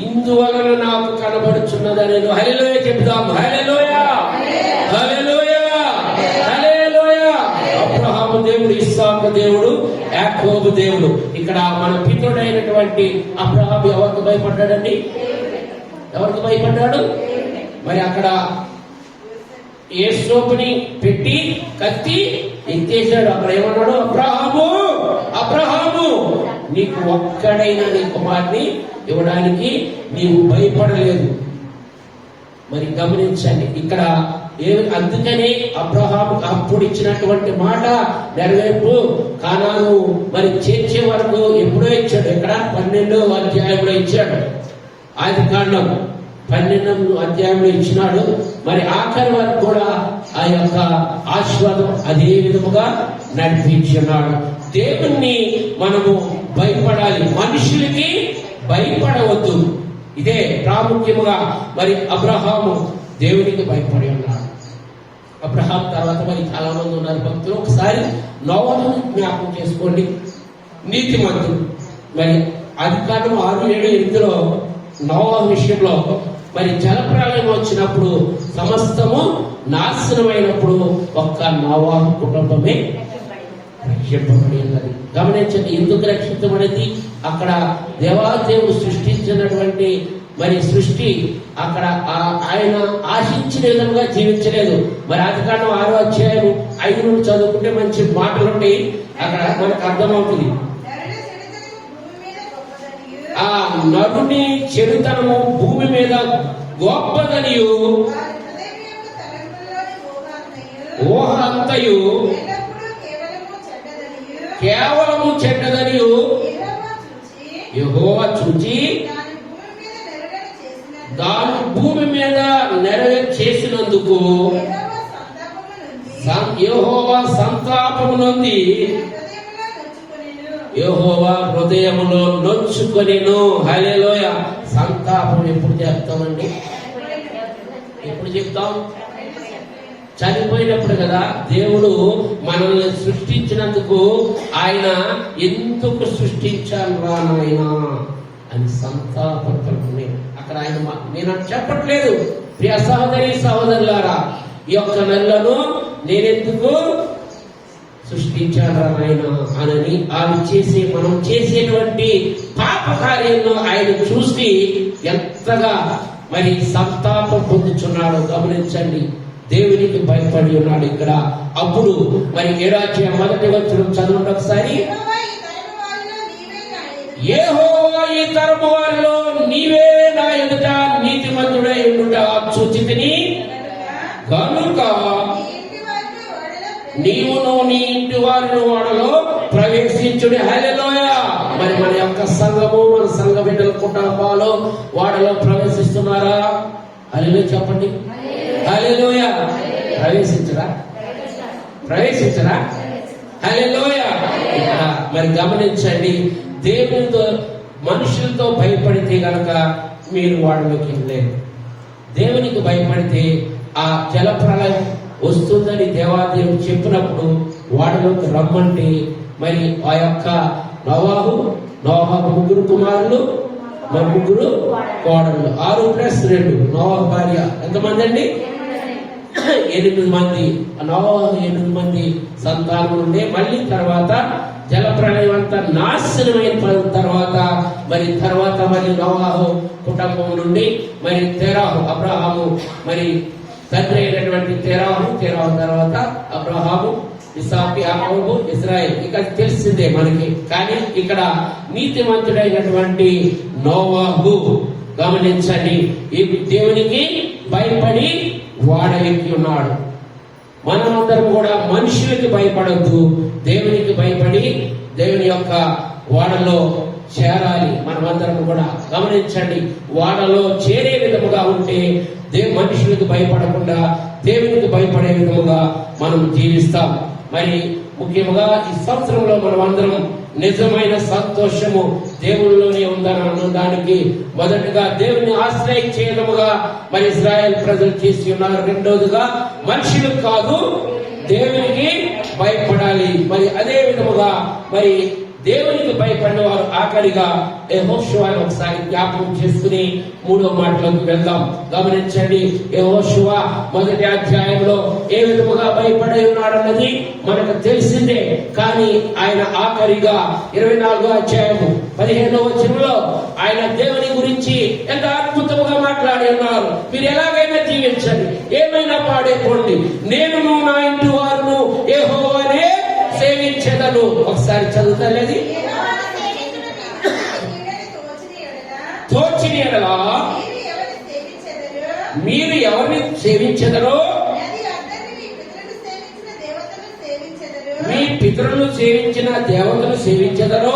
ఇందువలన నాకు కనబడుచున్నదని. హల్లెలూయా చెప్తాం. హల్లెలూయా హల్లెలూయా హల్లెలూయా. అబ్రహాము దేవుడు, ఇస్సాకు దేవుడు, యాకోబు దేవుడు. ఇక్కడ మన పితరుడైనటువంటి అబ్రహాము ఎవరికి భయపడ్డాడండి? ఎవరికి భయపడ్డాడు? మరి అక్కడ యేసోపుని పెట్టి కత్తి ఎత్తేసాడు. అక్కడ ఏమన్నాడు? అబ్రహాము, అబ్రహాము, నీకు ఒక్కడైన నీ కుమారుని ఇవ్వడానికి నీవు భయపడలేదు. మరి గమనించండి ఇక్కడ అందుకనే అబ్రహాము అప్పుడు ఇచ్చినటువంటి మాట నెరవేర్పు. కానాను మరి చేర్చే వరకు ఎప్పుడో ఇచ్చాడు. ఇక్కడ 12వ అధ్యాయంలో ఇచ్చాడు. ఆదికాండం 12వ అధ్యాయంలో ఇచ్చినాడు. మరి ఆఖరి వరకు కూడా ఆ యొక్క ఆశీర్వాదం అదే విధముగా నడిపించున్నాడు. దేవుణ్ణి మనము భయపడాలి, మనుషులకి భయపడవద్దు. ఇదే ప్రాముఖ్యముగా మరి అబ్రహాము దేవునికి భయపడి ఉన్నాడు. అబ్రహాం తర్వాత మరి చాలా మంది ఉన్నారు భక్తులు. ఒకసారి నోవహును జ్ఞాపకం చేసుకోండి. నీతిమంతుడు. మరి ఆదికాండం 6, 7, 8లో నోవహు విషయంలో మరి జలప్రలయం వచ్చినప్పుడు సమస్తము నాశనమైనప్పుడు ఒక్క నోవహు కుటుంబమే రక్షింపబడి ఉన్నది. గమనించండి, ఎందుకు రక్షించబడింది? అక్కడ దేవాదేవుడు సృష్టించినటువంటి మరి సృష్టి అక్కడ ఆయన ఆశించిన విధంగా జీవించలేదు. మరి ఆదికాండం 6వ అధ్యాయం 5 నుండి చదువుకుంటే మంచి మాటలు ఉంటాయి. అక్కడ మనకు అర్థమవుతుంది. ఆ నరుని చెడుతనము భూమి మీద గొప్పదనియు ఊహ అంతయు కేవలము చెడ్డదనియు యెహోవా చూచి దాని భూమి మీద నెరవేర్ చేసినందుకు యెహోవా సంతాపము నొంది యెహోవా హృదయములో నొచ్చుకొనెను. హల్లెలూయా. సంతాపం ఎప్పుడు చెప్తామండి? ఎప్పుడు చెప్తాం? చనిపోయినప్పుడు కదా. దేవుడు మనల్ని సృష్టించినందుకు ఆయన ఎందుకు సృష్టించాను రా నాయనా అని సంతాపడుతుంది. అక్కడ ఆయన నేను చెప్పట్లేదు ప్రియ సహోదరి సహోదరులారా, ఈ యొక్క నెలను నేనెందుకు సృష్టించాడు ఆయన అని మనం చేసేటువంటి పాప కార్యంలో ఆయన చూసి ఎంతగా మరి సంతాపం పొందుతున్నాడో గమనించండి. దేవునికి భయపడి ఉన్నాడు ఇక్కడ. అప్పుడు మరి 7వ మొదటి వచనం చదవండి ఒకసారి. యెహోవా ఈ తరము వారిలో నీవే నా ఎదుట నీతిమంతుడై ఉండుట చూచితిని కనుక నీవును నీ ఇంటి వారిని వాడలో ప్రవేశించుడి. హల్లెలూయా. మరి మన యొక్క సంఘము, మన సంఘ బిడ్డల కుటుంబాలు వాడలో ప్రవేశిస్తున్నారా? హల్లెలూయా చెప్పండి. హల్లెలూయా. ప్రవేశించరా? హల్లెలూయా. మరి గమనించండి, దేవునితో మనుషులతో భయపడితే గనక మీరు వాడలోకి వెళ్ళలేరు. దేవునికి భయపడితే ఆ జల ప్రళయం వస్తుందని దేవాదేవుడు చెప్పినప్పుడు వాడలోకి రమ్మంటే మరి ఆ యొక్క నోవాహు 3 కుమారులు, 3 కోడళ్ళు, 6+2 నోవాహు భార్య ఎంతమంది అండి? 8 మంది. నోవాహు 8 మంది సంతానం ఉండే. మళ్ళీ తర్వాత జల ప్రళయం అంతా నాశనమైన తర్వాత మరి నోవాహు కుటుంబం నుండి మరి తెరాహు, అబ్రహాము మరి తండ్రి అయినటువంటి తెరాహు తర్వాత అబ్రహాము, ఇస్సాకు, యాకోబు, ఇశ్రాయేల్. ఇక తెలిసిందే మనకి. కానీ ఇక్కడ నీతిమంతుడైనటువంటి నోవాహు గమనించండి, ఈ దేవునికి భయపడి వాడ ఎక్కి ఉన్నాడు. మనమందరం కూడా మనుషులకి భయపడద్దు, దేవునికి భయపడి దేవుని యొక్క వాడలో చేరాలి. మనమందరం కూడా గమనించండి, వాడలో చేరే విధముగా ఉంటే మనుషులకు భయపడకుండా దేవునికి భయపడే విధముగా మనం జీవిస్తాం. మరి ముఖ్యంగా ఈ సంవత్సరంలో మనం అందరం నిజమైన సంతోషము దేవుళ్ళలోనే ఉందని అన్నదానికి మొదటగా దేవుని ఆశ్రయించేయడముగా మరి ఇశ్రాయేల్ ప్రజలు చేసి ఉన్నారు. రెండోదిగా మనుషులకు కాదు దేవునికి భయపడాలి. మరి అదే విధముగా మరి దేవునికి భయపడిన వారు ఆఖరిగా యెహోషువను ఒకసారి జ్ఞాపకం చేసుకుని 3వ మాటలోకి వెళ్దాం. గమనించండి, యెహోషువ మొదటి అధ్యాయంలో ఏ విధముగా భయపడి ఉన్నాడన్నది మనకు తెలిసిందే. కానీ ఆయన ఆఖరిగా 24వ అధ్యాయము 15వ వచనంలో ఆయన దేవుని గురించి ఎంత అద్భుతంగా మాట్లాడి ఉన్నారు. మీరు ఎలాగైనా జీవించండి, ఏమైనా పాడేకోండి, నేను నా ఇంటి వారును యెహోవానే సేవించెదను. ఒకసారి చదువుతలేదు, తోచిన ఎడల మీరు ఎవరిని సేవించెదరో, మీ పితరులు సేవించిన దేవతలు సేవించెదరో,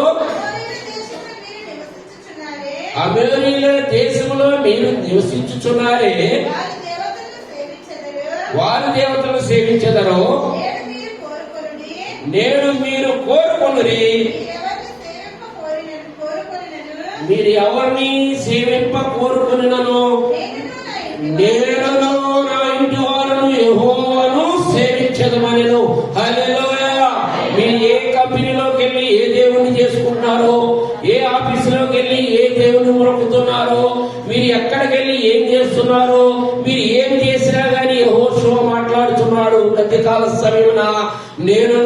అమోరీయుల దేశంలో మీరు నివసించుచున్నారే వారి దేవతలు సేవించెదరో, నేడు మీరు కోరుకొనుడి. మీరు ఎవరిని సేవింప కోరుకున్నను, నేను నా ఇంటి వారును యెహోవాను సేవించదమనెను. హల్లెలూయా. మీరు ఏ కంపెనీలోకి వెళ్ళి ఏ దేవుణ్ణి చేసుకుంటున్నారో, ఏ ఆఫీసులోకి వెళ్ళి ఏ దేవుని మొక్కుతున్నారో, మీరు ఎక్కడికి వెళ్ళి ఏం చేస్తున్నారో, మీరు ఏం చేసినా గానీ యెహోషువ మాట్లాడుతున్నాడు. మధ్యకాల సమయమున నేను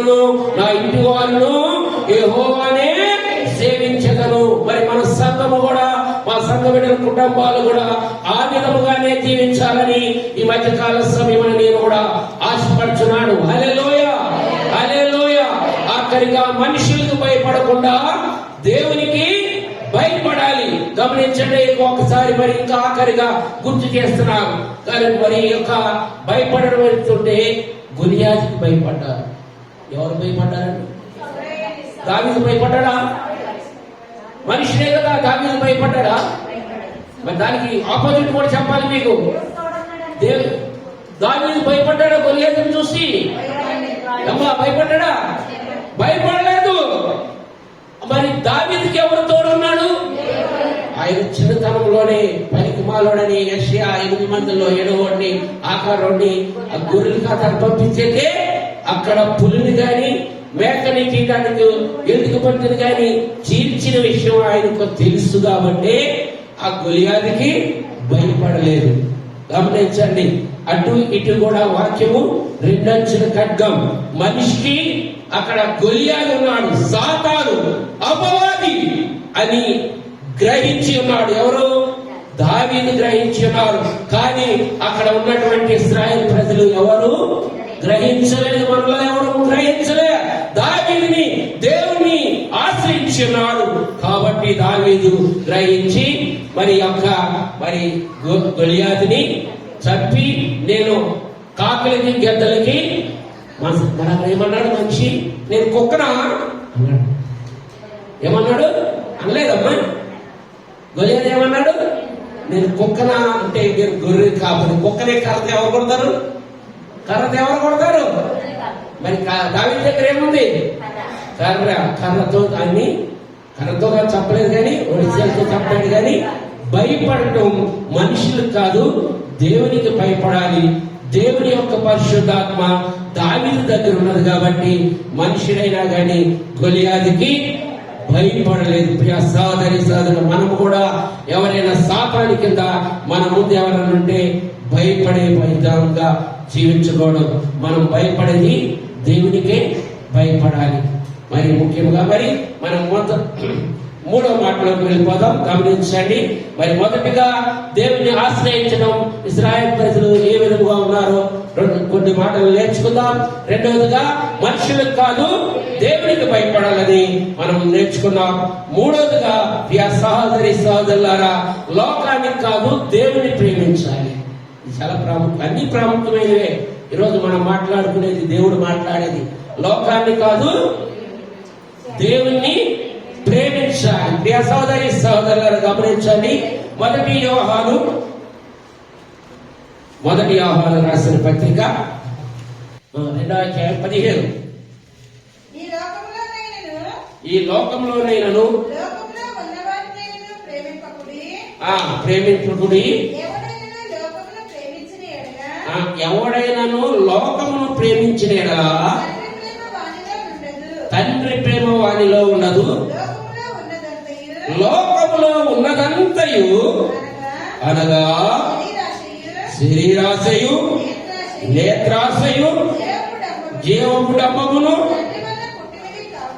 నా ఇంటి వారును యెహోవానే సేవించగలను. మరి మన సంఘము కూడా, మా సంఘమైన కుటుంబాలు కూడా ఆ విధముగానే జీవించాలని ఈ మధ్యకాల సమయమున నేను కూడా ఆశపడుచున్నాను. హల్లెలూయా, హల్లెలూయా. ఆఖరిగా మనుషులకు భయపడకుండా దేవునికి భయపడాలి. గమనించండి, ఒకసారి మరి ఇంకా ఆఖరిగా గుర్తు చేస్తున్నాను. కానీ మరి యొక్క భయపడడం వెళ్తుంటే గొలియాతుకు భయపడ్డారు. ఎవరు భయపడ్డారండి? దావీదు భయపడ్డాడా? మనిషినే కదా దావీదు భయపడ్డాడా? మరి దానికి ఆపోజిట్ కూడా చెప్పాలి మీకు. దావీదు భయపడ్డాడా గొలియాతును చూసి? అమ్మా భయపడ్డాడా? భయపడలేదు. మరి దావీదుకి ఎవరు తోడున్నాడు? ఆయన చిన్నతనంలోనే పనికి మాలోడని యెషయా 8 మందిలో 7వాడిని ఆకారాన్ని ఆ గొర్రెల ఖాతాను పంపించేకే అక్కడ పులిని గాని మేకని తీయడానికి ఎందుకు పట్టింది గాని చీల్చిన విషయం ఆయనకు తెలుసు కాబట్టి ఆ గొలియాతుకి భయపడలేదు. గమనించండి, అటు ఇటు కూడా వాక్యము రెండంచుల ఖడ్గం. మనిషికి అక్కడ గొలియాతు ఉన్నాడు, సాతాను అపవాది అని గ్రహించి ఉన్నాడు. ఎవరు? దావీదు గ్రహించి ఉన్నారు. కానీ అక్కడ ఉన్నటువంటి ఇశ్రాయేలు ప్రజలు ఎవరు గ్రహించలేదు. మనలో ఎవరు గ్రహించలే. దావీదుని దేవుని ఆశ్రయించి ఉన్నాడు కాబట్టి దావీదు గ్రహించి మరి గొలియాతుని చంపి నేను కాకులకి గెద్దలకి మన ఏమన్నాడు మనిషి, నేను కుక్కనా అన్నాడు. ఏమన్నాడు? అనలేదమ్మా. గొలియాతు ఏమన్నాడు? నేను కుక్కనా అంటే మీరు గొర్రె కాపరి. కుక్కనే కర్రతో ఎవరు కొడతారు? కర్రతో ఎవరు కొడతారు? మరి దావీదు దగ్గర ఏముంది? కర్రతో దాన్ని కర్రతో చెప్పలేదు కానీ ఒడిశాలతో చెప్పలేదు. కానీ భయపడటం మనుషులకు కాదు, దేవునికి భయపడాలి. దేవుని యొక్క పరిశుద్ధాత్మ దావీదు దగ్గర ఉన్నది కాబట్టి మనుషుడైనా గాని గొలియాతుకి భయపడలేదు. ప్రియ సోదరి సోదరులు, మనం కూడా ఎవరైనా సాతాను కింద మన ముందు ఎవరైనా ఉంటే భయపడే విధంగా జీవించకూడదు. మనం భయపడేది దేవునికే భయపడాలి. మరి ముఖ్యంగా మరి మనం 3వ మాటలోకి వెళ్ళిపోదాం. గమనించండి, మరి మొదటిగా దేవుని ఆశ్రయించడం ఇశ్రాయేలు ప్రజలు ఏ విధంగా ఉన్నారో కొన్ని మాటలు నేర్చుకుందాం. రెండవదిగా మనుషులకు కాదు దేవునికి భయపడాలని మనం నేర్చుకున్నాం. మూడవదిగా సహోదరి సహోదరులారా, లోకానికి కాదు దేవుని ప్రేమించాలి. చాలా అన్ని ప్రాముఖ్యమైనవే. ఈరోజు మనం మాట్లాడుకునేది, దేవుడు మాట్లాడేది లోకాన్ని కాదు దేవుణ్ణి ప్రేమించాలి. ప్రియ సోదరి సహోదరులను గమనించండి. మొదటి యోహాను రాసిన పత్రిక 2:15 ఈ లోకంలోనైనను ప్రేమింపుకుడి, ఎవడైనాను లోకమును ప్రేమించిన తండ్రి ప్రేమ వానిలో ఉండదు. లోకములో ఉన్నదంతయు అనగా శరీరాశయు, నేత్రాశయు, జీవపు డబ్బమును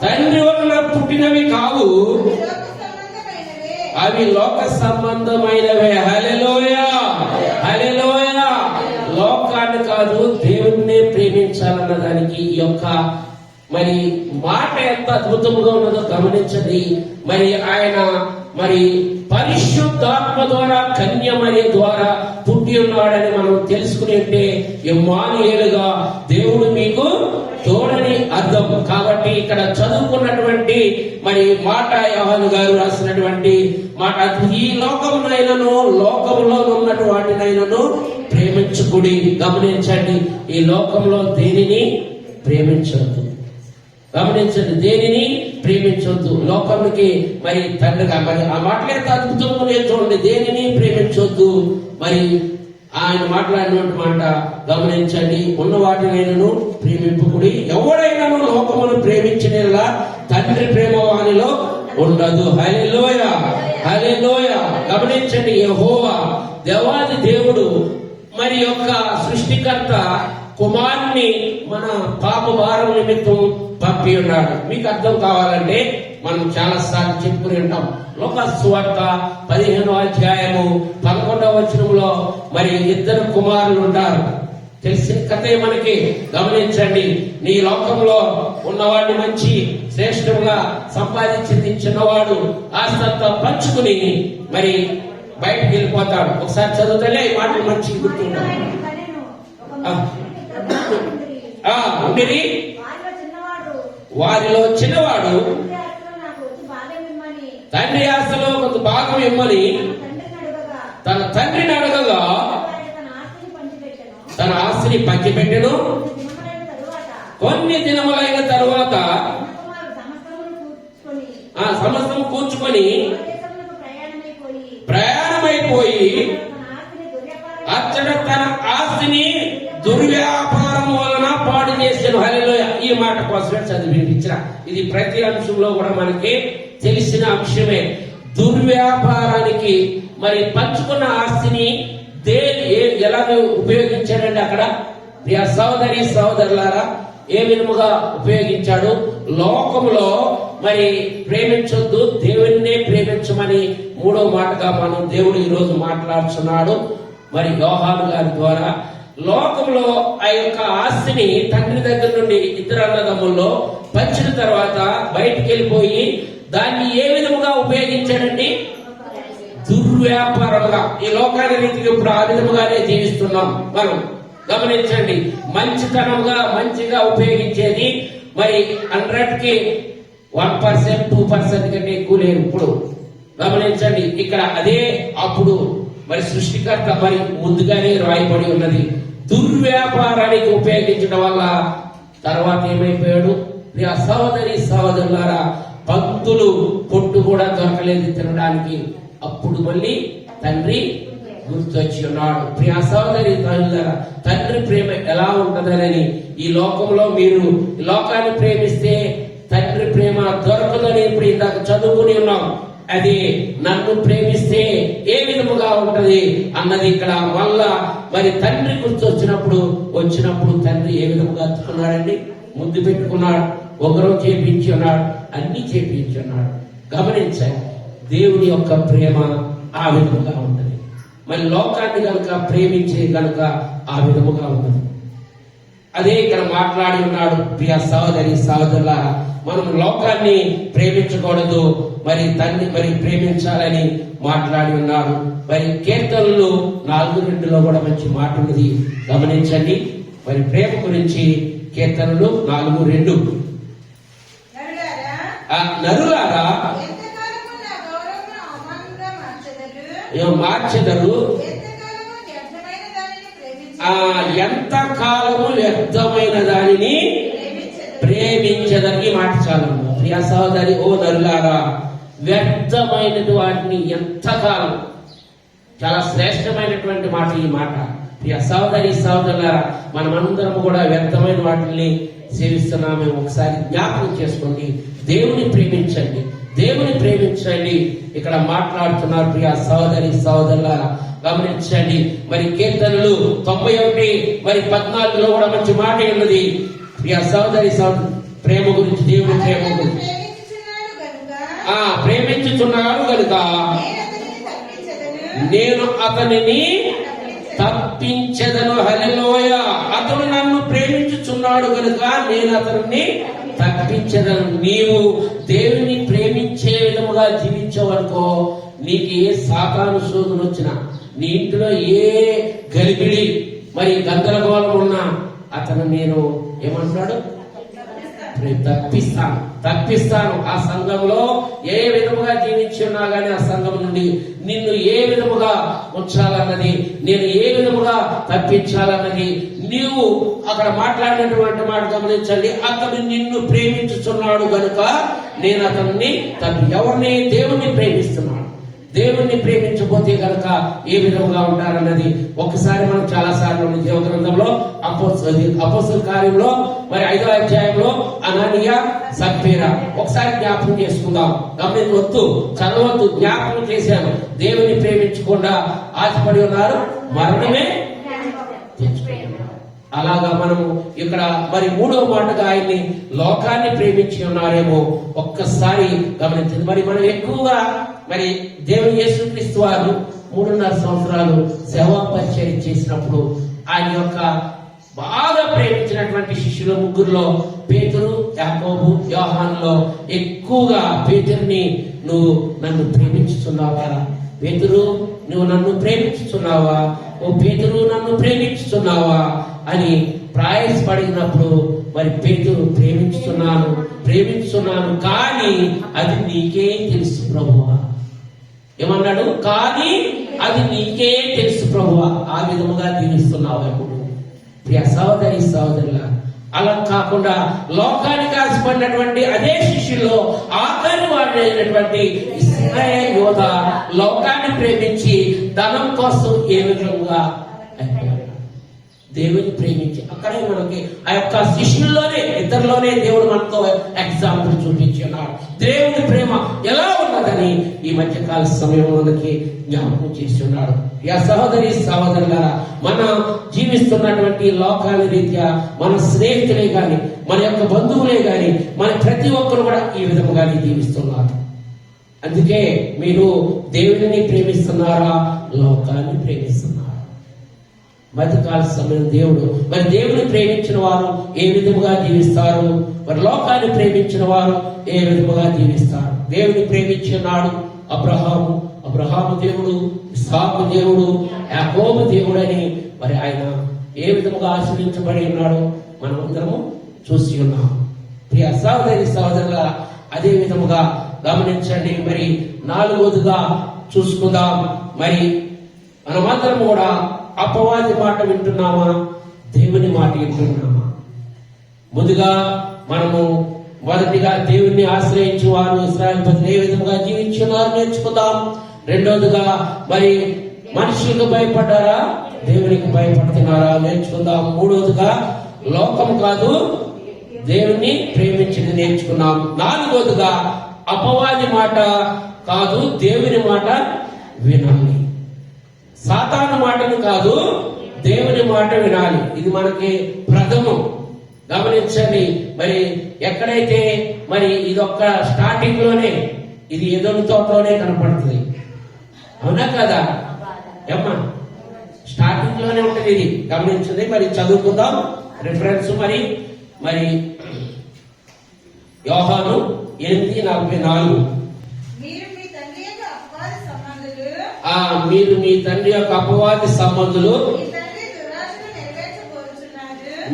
తండ్రి వలన పుట్టినవి కావు, అవి లోక సంబంధమైనవే. హల్లెలూయా, హల్లెలూయా. లోకాన్ని కాదు, దేవుణ్ణి ప్రేమించాలన్న దానికి ఈ యొక్క మరి మాట ఎంత అద్భుతంగా ఉన్నదో గమనించండి. మరి ఆయన మరి పరిశుద్ధాత్మ ద్వారా కన్యమరి ద్వారా పుట్టి ఉన్నాడని మనం తెలుసుకుని ఉంటే ఇమ్మానుయేలుగా దేవుడు మీకు తోడని అర్థం. కాబట్టి ఇక్కడ చదువుకున్నటువంటి మరి మాట యోహాను గారు రాసినటువంటి మాట, ఈ లోకమునైనను లోకములో ఉన్నటువంటి వాటినైనను ప్రేమించుకుడి. గమనించండి, ఈ లోకంలో దేనిని ప్రేమించవద్దు. గమనించండి, దేనిని ప్రేమించొద్దు. లోకానికి మరి తండ్రిగా మరి ఆ మాటలేత అద్భుతంగా చూడండి, దేనిని ప్రేమించొద్దు. మరి ఆయన మాట్లాడినటువంటి మాట గమనించండి, ఉన్న వాటినైనను ప్రేమింపుకుడి. ఎవడైనాను లోకమును ప్రేమించినలా తండ్రి ప్రేమ వానిలో ఉండదు. హల్లెలూయా, హల్లెలూయా. గమనించండి, యెహోవా దేవాది దేవుడు మరి యొక్క సృష్టికర్త కుమారుని మన పాప భారం నిమిత్తం పంపి ఉన్నాడు. మీకు అర్థం కావాలంటే మనం చాలా సార్లు చెప్పుకుని ఉంటాం. లోకాసు సువార్త 15వ అధ్యాయము 11వ వచనంలో మరి ఇద్దరు కుమారులు ఉంటారు. తెలిసిన కథే మనకి. గమనించండి, నీ లోకంలో ఉన్నవాడిని మంచి శ్రేష్టంగా సంపాదించింది చిన్నవాడు ఆస్తంతా పంచుకుని మరి బయటకు వెళ్ళిపోతాడు. ఒకసారి చదువుతలే ఈ మాటలు మంచి గుర్తుంటాయి. ఉండిరి వారిలో చిన్నవాడు తండ్రి ఆస్తిలో కొంత భాగం ఇమ్మని తన తండ్రిని అడగగా తన ఆస్తిని పంచిపెట్టెను. కొన్ని దినములైన తరువాత సమస్తం కూర్చుకొని ప్రయాణమైపోయి అతడు తన ఆస్తిని దుర్వ్యాపారం వలన పాడు చేసాను. హల్లెలూయా. ఈ మాట కోసమే చదివించిన. ఇది ప్రతి అంశంలో కూడా మనకి తెలిసిన అంశమే. దుర్వ్యాపారానికి మరి పంచుకున్న ఆస్తిని ఎలా ఉపయోగించాడండి అక్కడ? సహోదరి సహోదరులారా, ఏ విధముగా ఉపయోగించాడు? లోకములో మరి ప్రేమించొద్దు, దేవుణ్ణే ప్రేమించమని మూడో మాటగా మనం దేవుడు ఈ రోజు మాట్లాడుతున్నాడు మరి యోహాను గారి ద్వారా. లోకంలో ఆ యొక్క ఆస్తిని తండ్రి దగ్గర నుండి ఇద్దరు అన్నదమ్ముల్లో పంచిన తర్వాత బయటికి వెళ్ళిపోయి దాన్ని ఏ విధముగా ఉపయోగించాడండి? దుర్వ్యాపారంగా. ఈ లోకాల రీతికి ఇప్పుడు ఆ విధముగానే జీవిస్తున్నాం మనం. గమనించండి, మంచితనంగా మంచిగా ఉపయోగించేది మరి 100కి 1%, 2% కంటే ఎక్కువ లేదు ఇప్పుడు. గమనించండి, ఇక్కడ అదే అప్పుడు మరి సృష్టికర్త మరి ముందుగానే రాయబడి ఉన్నది. దుర్వ్యాపారానికి ఉపయోగించడం వల్ల తర్వాత ఏమైపోయాడు? ఆ సహోదరి సహోదరులారా, పంతులు పొట్టు కూడా దొరకలేదు తినడానికి. అప్పుడు మళ్ళీ తండ్రి గుర్తొచ్చి ఉన్నాడు. ప్రియ సహోదరి తల్లులారా, తండ్రి ప్రేమ ఎలా ఉంటుందని ఈ లోకంలో మీరు లోకాన్ని ప్రేమిస్తే తండ్రి ప్రేమ దొరకదని ఇప్పుడు ఇందాక చదువుకుని ఉన్నాం. అది నన్ను ప్రేమిస్తే ఏ విధముగా ఉంటది అన్నది ఇక్కడ మళ్ళా మరి తండ్రి వచ్చినప్పుడు తండ్రి ఏ విధముగా అత్తుకున్నాడండి? ముద్దు పెట్టుకున్నాడు, ఒకరు చేపించి ఉన్నాడు, అన్ని చేపించి ఉన్నాడు. గమనించాలి, దేవుని యొక్క ప్రేమ ఆ విధముగా ఉంటది. మరి లోకాన్ని కనుక ప్రేమించే కనుక ఆ విధముగా ఉంటది. అదే ఇక్కడ మాట్లాడి ఉన్నాడు. ప్రియ సహోదరి సహోదరుల, మనం లోకాన్ని ప్రేమించకూడదు, మరి తండ్రి మరి ప్రేమించాలని మాట్లాడి ఉన్నాడు. మరి కీర్తనలు 4:2లో కూడా మంచి మాట ఉన్నది. గమనించండి, మరి ప్రేమ గురించి కీర్తనలు 4:2. నరులారా మార్చెదరు, ఎంత కాలము వ్యర్థమైన దానిని ప్రేమించదని మాట చాలు. ప్రియ సహోదరి, ఓ నరులారా, వ్యర్థమైనది వాటిని ఎంతకాలం. చాలా శ్రేష్టమైనటువంటి మాట ఈ మాట. ప్రియ సహోదరి సహోదరులారా, మనమందరం కూడా వ్యర్థమైన వాటిని సేవిస్తున్నామే. ఒకసారి జ్ఞాపకం చేసుకోండి. దేవుని ప్రేమించండి, దేవుని ప్రేమించండి. ఇక్కడ మాట్లాడుతున్నారు ప్రియ సహోదరి సహోదరులారా, గమనించండి. మరి కీర్తనలు 91 మరి 14లో కూడా మంచి మాట ఉన్నది. ప్రియ సహోదరి సహోదరు, ప్రేమ గురించి, దేవుని ప్రేమ గురించి. ప్రేమించుచున్నాడు కనుక నేను అతనిని తప్పించెదను. హల్లెలూయ. అతడు నన్ను ప్రేమించుచున్నాడు కనుక నేను అతనిని తప్పించెదను. నీవు దేవుని ప్రేమించే విధముగా జీవించవనుకో, నీకు ఏ సాతాను శోధన వచ్చినా, నీ ఇంట్లో ఏ గలిబిడి మరి గందరగోళం ఉన్నా అతను నేను ఏమంటున్నాడు? తప్పిస్తాను. ఆ సంఘంలో ఏ విధముగా జీవించి ఉన్నా గానీ ఆ సంఘం నుండి నిన్ను ఏ విధముగా ఉంచాలన్నది, నేను ఏ విధముగా తప్పించాలన్నది నీవు అక్కడ మాట్లాడినటువంటి మాట గమనించండి. అతను నిన్ను ప్రేమించుచున్నాడు గనుక నేను అతన్ని ఎవరిని? దేవుణ్ణి ప్రేమిస్తున్నాడు. దేవుణ్ణి ప్రేమించబోతే కనుక ఏ విధంగా ఉంటారన్నది ఒకసారి మనం చాలా సార్లు జీవ గ్రంథంలో అపోస్తల కార్యంలో మరి 5వ అధ్యాయంలో అనానియా సప్పీరా ఒకసారి జ్ఞాపకం చేసుకుందాం. గమనించవద్దు, చదవద్దు, జ్ఞాపకం చేశాను. దేవుని ప్రేమించకుండా ఆశపడి ఉన్నారు, మరణమే అలాగా మనము ఇక్కడ మరి 3వ మాటగా ఆయన్ని లోకాన్ని ప్రేమించి ఉన్నారేమో ఒక్కసారి గమనించింది. మరి మనం ఎక్కువగా మరి దేవుని యేసుక్రీస్తు వారు 3.5 సంవత్సరాలు సేవా పరిచయం చేసినప్పుడు ఆయన యొక్క బాగా ప్రేమించినటువంటి శిష్యుల ముగ్గురులో పేతురు, యాకోబు, యోహానులో ఎక్కువగా పేతురుని నువ్వు నన్ను ప్రేమించుతున్నావా? పేతురు నువ్వు నన్ను ప్రేమించుతున్నావా? ఓ పేతురు నన్ను ప్రేమించుతున్నావా అని ప్రయాసపడినప్పుడు మరి పేతురు ప్రేమించుతున్నాను కానీ అది నీకే తెలుసు ప్రభువా. ఏమన్నాడు? కానీ అది నీకే తెలుసు ప్రభువా. ఆ విధముగా జీవిస్తున్నావు ఎప్పుడు ప్రియ సహోదరి సహోదరుల. అలా కాకుండా లోకానికి ఆశపడినటువంటి అదే శిష్యుల్లో ఆఖరి వాడైనటువంటి యోధ లోకాన్ని ప్రేమించి ధనం కోసం ఏ విధంగా దేవుని ప్రేమించి అక్కడే మనకి ఆ యొక్క శిష్యుల్లోనే ఇద్దరిలోనే దేవుడు మనతో ఎగ్జాంపుల్ చూపించి ఉన్నాడు. దేవుని ప్రేమ ఎలా ఉన్నదని ఈ మధ్యకాల సమయంలో మనకి జ్ఞాపకం చేసి ఉన్నాడు. యా సహోదరి సహోదరులారా, మనం జీవిస్తున్నటువంటి లోకాల రీత్యా మన స్నేహితులే గాని, మన యొక్క బంధువులే గాని, మన ప్రతి ఒక్కరు కూడా ఈ విధముగానే జీవిస్తున్నారు. అందుకే మీరు దేవుని ప్రేమిస్తున్నారా, లోకాన్ని ప్రేమిస్తున్నారా? మధ్యకాల సమయం మరి దేవుని ప్రేమించిన వారు ఏ విధముగా జీవిస్తారు, మరి లోకాన్ని ప్రేమించిన వారు ఏ విధముగా జీవిస్తారు? దేవుని ప్రేమించినాడు అబ్రహాము దేవుడు, ఇస్సాకు దేవుడు, యాకోబు దేవుడు అని మరి ఆయన ఏ విధముగా ఆశ్రయించబడి ఉన్నాడు మనం అందరము చూసి ఉన్నాం. ప్రియ సహోదరి సహోదరుల, అదే విధముగా గమనించండి. మరి 4వదిగా చూసుకుందాం. మరి మనమందరం కూడా అపవాది మాట వింటున్నామా, దేవుని మాట వింటున్నామా? ముందుగా మనము మొదటిగా దేవుణ్ణి ఆశ్రయించి వారు ఇశ్రాయేలు ప్రజలు ఏ విధంగా జీవించున్నారో నేర్చుకుందాం. రెండవదిగా మరి మనుషులకు భయపడ్డారా, దేవునికి భయపడుతున్నారా నేర్చుకుందాం. మూడవదిగా లోకం కాదు దేవుణ్ణి ప్రేమించింది నేర్చుకున్నాం. 4వదిగా అపవాది మాట కాదు దేవుని మాట వినాలి. సాతాను మాటను కాదు దేవుని మాట వినాలి. ఇది మనకి ప్రథమం. గమనించండి. మరి ఎక్కడైతే మరి ఇదొక్క స్టార్టింగ్ లోనే ఇది ఎదురు తోటలోనే కనపడుతుంది, అవునా కదా? ఏమ్మా, స్టార్టింగ్ లోనే ఉంటుంది ఇది. గమనించండి. మరి చదువుకుందాం రిఫరెన్స్. మరి యోహాను 8:44 మీరు మీ తండ్రి యొక్క అపవాది సంబంధులు,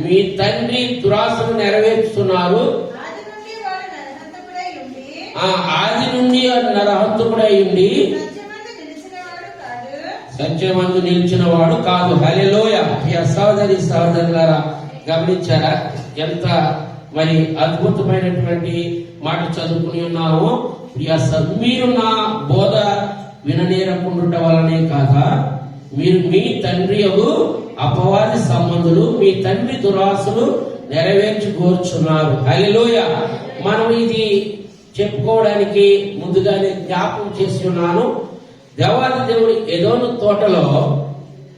మీ తండ్రి దురాశను నెరవేర్చుతున్నారు. ఆది నుండి నరహంతకుడై ఉండి సత్యమందు నిలిచిన వాడు కాదు. హల్లెలూయా. సహోదరి సహోదరులారా, గమనించారా ఎంత మరి అద్భుతమైనటువంటి మాట చదువుకుని ఉన్నామో? మీరు నా బోధ విననేరకుండుట వలనే కాదా, మీరు మీ తండ్రి అపవాది సంబంధులు, మీ తండ్రి దురాశలు నెరవేర్చుకోరుచున్నారు. హల్లెలూయా. మనం ఇది చెప్పుకోవడానికి ముందుగానే జ్ఞాపకం చేసి ఉన్నాను. దేవాది దేవుడి ఎదోను తోటలో